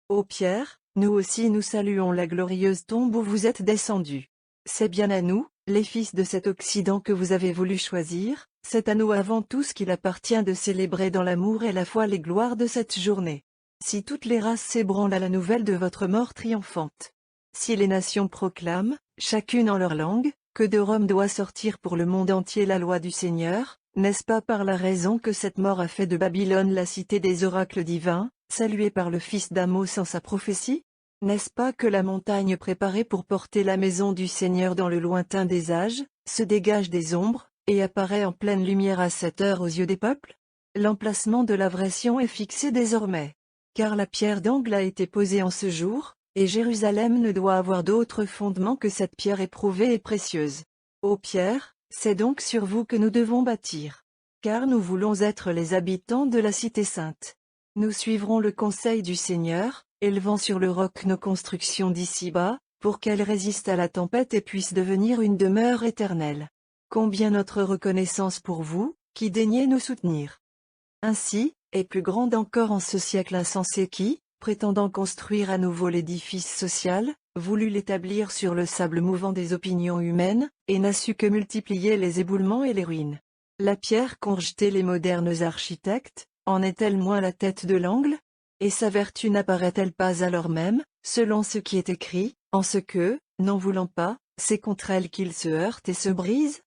Ô Pierre, nous aussi nous saluons la glorieuse tombe où vous êtes descendu. C'est bien à nous, les fils de cet Occident que vous avez voulu choisir, c'est à nous avant tout ce qu'il appartient de célébrer dans l'amour et la foi les gloires de cette journée. Si toutes les races s'ébranlent à la nouvelle de votre mort triomphante. Si les nations proclament, chacune en leur langue, que de Rome doit sortir pour le monde entier la loi du Seigneur, n'est-ce pas par la raison que cette mort a fait de Babylone la cité des oracles divins, saluée par le fils d'Amos en sa prophétie? N'est-ce pas que la montagne préparée pour porter la maison du Seigneur dans le lointain des âges, se dégage des ombres, et apparaît en pleine lumière à cette heure aux yeux des peuples? L'emplacement de la vraie Sion est fixé désormais. Car la pierre d'angle a été posée en ce jour, et Jérusalem ne doit avoir d'autre fondement que cette pierre éprouvée et précieuse. Ô Pierre, c'est donc sur vous que nous devons bâtir. Car nous voulons être les habitants de la cité sainte. Nous suivrons le conseil du Seigneur, élevant sur le roc nos constructions d'ici-bas, pour qu'elles résistent à la tempête et puissent devenir une demeure éternelle. Combien notre reconnaissance pour vous, qui daignez nous soutenir. Ainsi, est plus grande encore en ce siècle insensé qui, prétendant construire à nouveau l'édifice social, voulut l'établir sur le sable mouvant des opinions humaines, et n'a su que multiplier les éboulements et les ruines. La pierre qu'ont rejetée les modernes architectes, en est-elle moins la tête de l'angle? Et sa vertu n'apparaît-elle pas alors même, selon ce qui est écrit, en ce que, n'en voulant pas, c'est contre elle qu'il se heurte et se brise?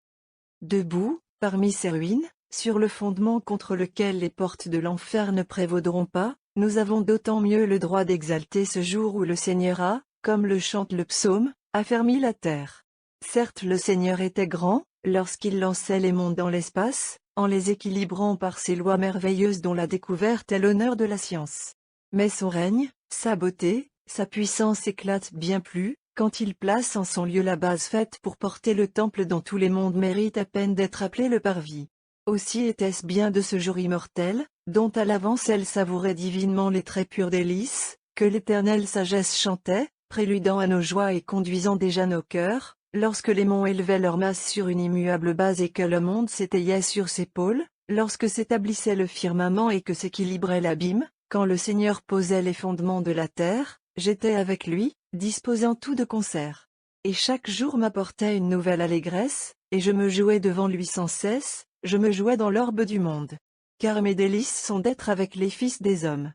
Debout, parmi ces ruines, sur le fondement contre lequel les portes de l'enfer ne prévaudront pas, nous avons d'autant mieux le droit d'exalter ce jour où le Seigneur a, comme le chante le psaume, affermi la terre. Certes le Seigneur était grand, lorsqu'il lançait les mondes dans l'espace, en les équilibrant par ses lois merveilleuses dont la découverte est l'honneur de la science. Mais son règne, sa beauté, sa puissance éclatent bien plus, quand il place en son lieu la base faite pour porter le temple dont tous les mondes méritent à peine d'être appelés le parvis. Aussi était-ce bien de ce jour immortel, dont à l'avance elle savourait divinement les traits purs délices, que l'éternelle sagesse chantait, préludant à nos joies et conduisant déjà nos cœurs, lorsque les monts élevaient leur masse sur une immuable base et que le monde s'étayait sur ses pôles, lorsque s'établissait le firmament et que s'équilibrait l'abîme, quand le Seigneur posait les fondements de la terre, j'étais avec lui, disposant tout de concert. Et chaque jour m'apportait une nouvelle allégresse, et je me jouais devant lui sans cesse, je me jouais dans l'orbe du monde. Car mes délices sont d'être avec les fils des hommes.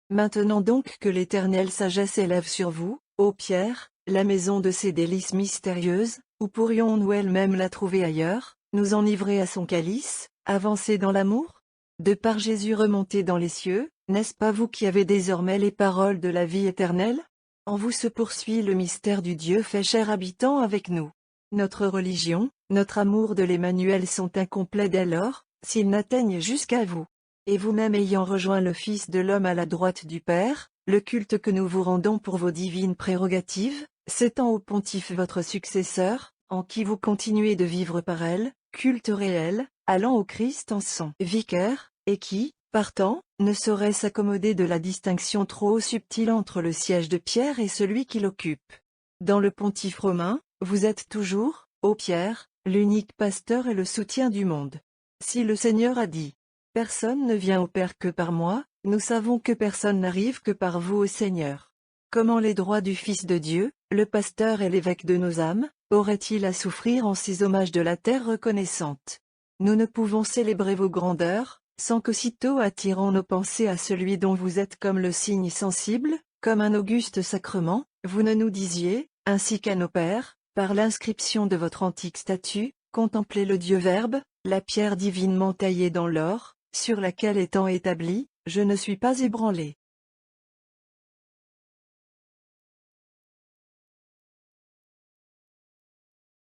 Maintenant donc que l'éternelle sagesse élève sur vous, ô Pierre, la maison de ces délices mystérieuses, où pourrions-nous elle-même la trouver ailleurs, nous enivrer à son calice, Avancez dans l'amour? De par Jésus remonté dans les cieux, n'est-ce pas vous qui avez désormais les paroles de la vie éternelle? En vous se poursuit le mystère du Dieu fait chair habitant avec nous. Notre religion, notre amour de l'Emmanuel sont incomplets dès lors, s'ils n'atteignent jusqu'à vous. Et vous-même ayant rejoint le Fils de l'homme à la droite du Père, le culte que nous vous rendons pour vos divines prérogatives, s'étend au pontife votre successeur, en qui vous continuez de vivre par elle, culte réel, allant au Christ en son vicaire, et qui, partant, ne saurait s'accommoder de la distinction trop subtile entre le siège de Pierre et celui qui l'occupe. Dans le pontife romain, vous êtes toujours, ô Pierre, l'unique pasteur et le soutien du monde. Si le Seigneur a dit, « Personne ne vient au Père que par moi », nous savons que personne n'arrive que par vous au Seigneur. Comment les droits du Fils de Dieu, le pasteur et l'évêque de nos âmes, auraient-ils à souffrir en ces hommages de la terre reconnaissante? Nous ne pouvons célébrer vos grandeurs, sans qu'aussitôt attirant nos pensées à celui dont vous êtes comme le signe sensible, comme un auguste sacrement, vous ne nous disiez, ainsi qu'à nos pères, par l'inscription de votre antique statue, contemplez le Dieu Verbe, la pierre divinement taillée dans l'or, sur laquelle étant établi, je ne suis pas ébranlé.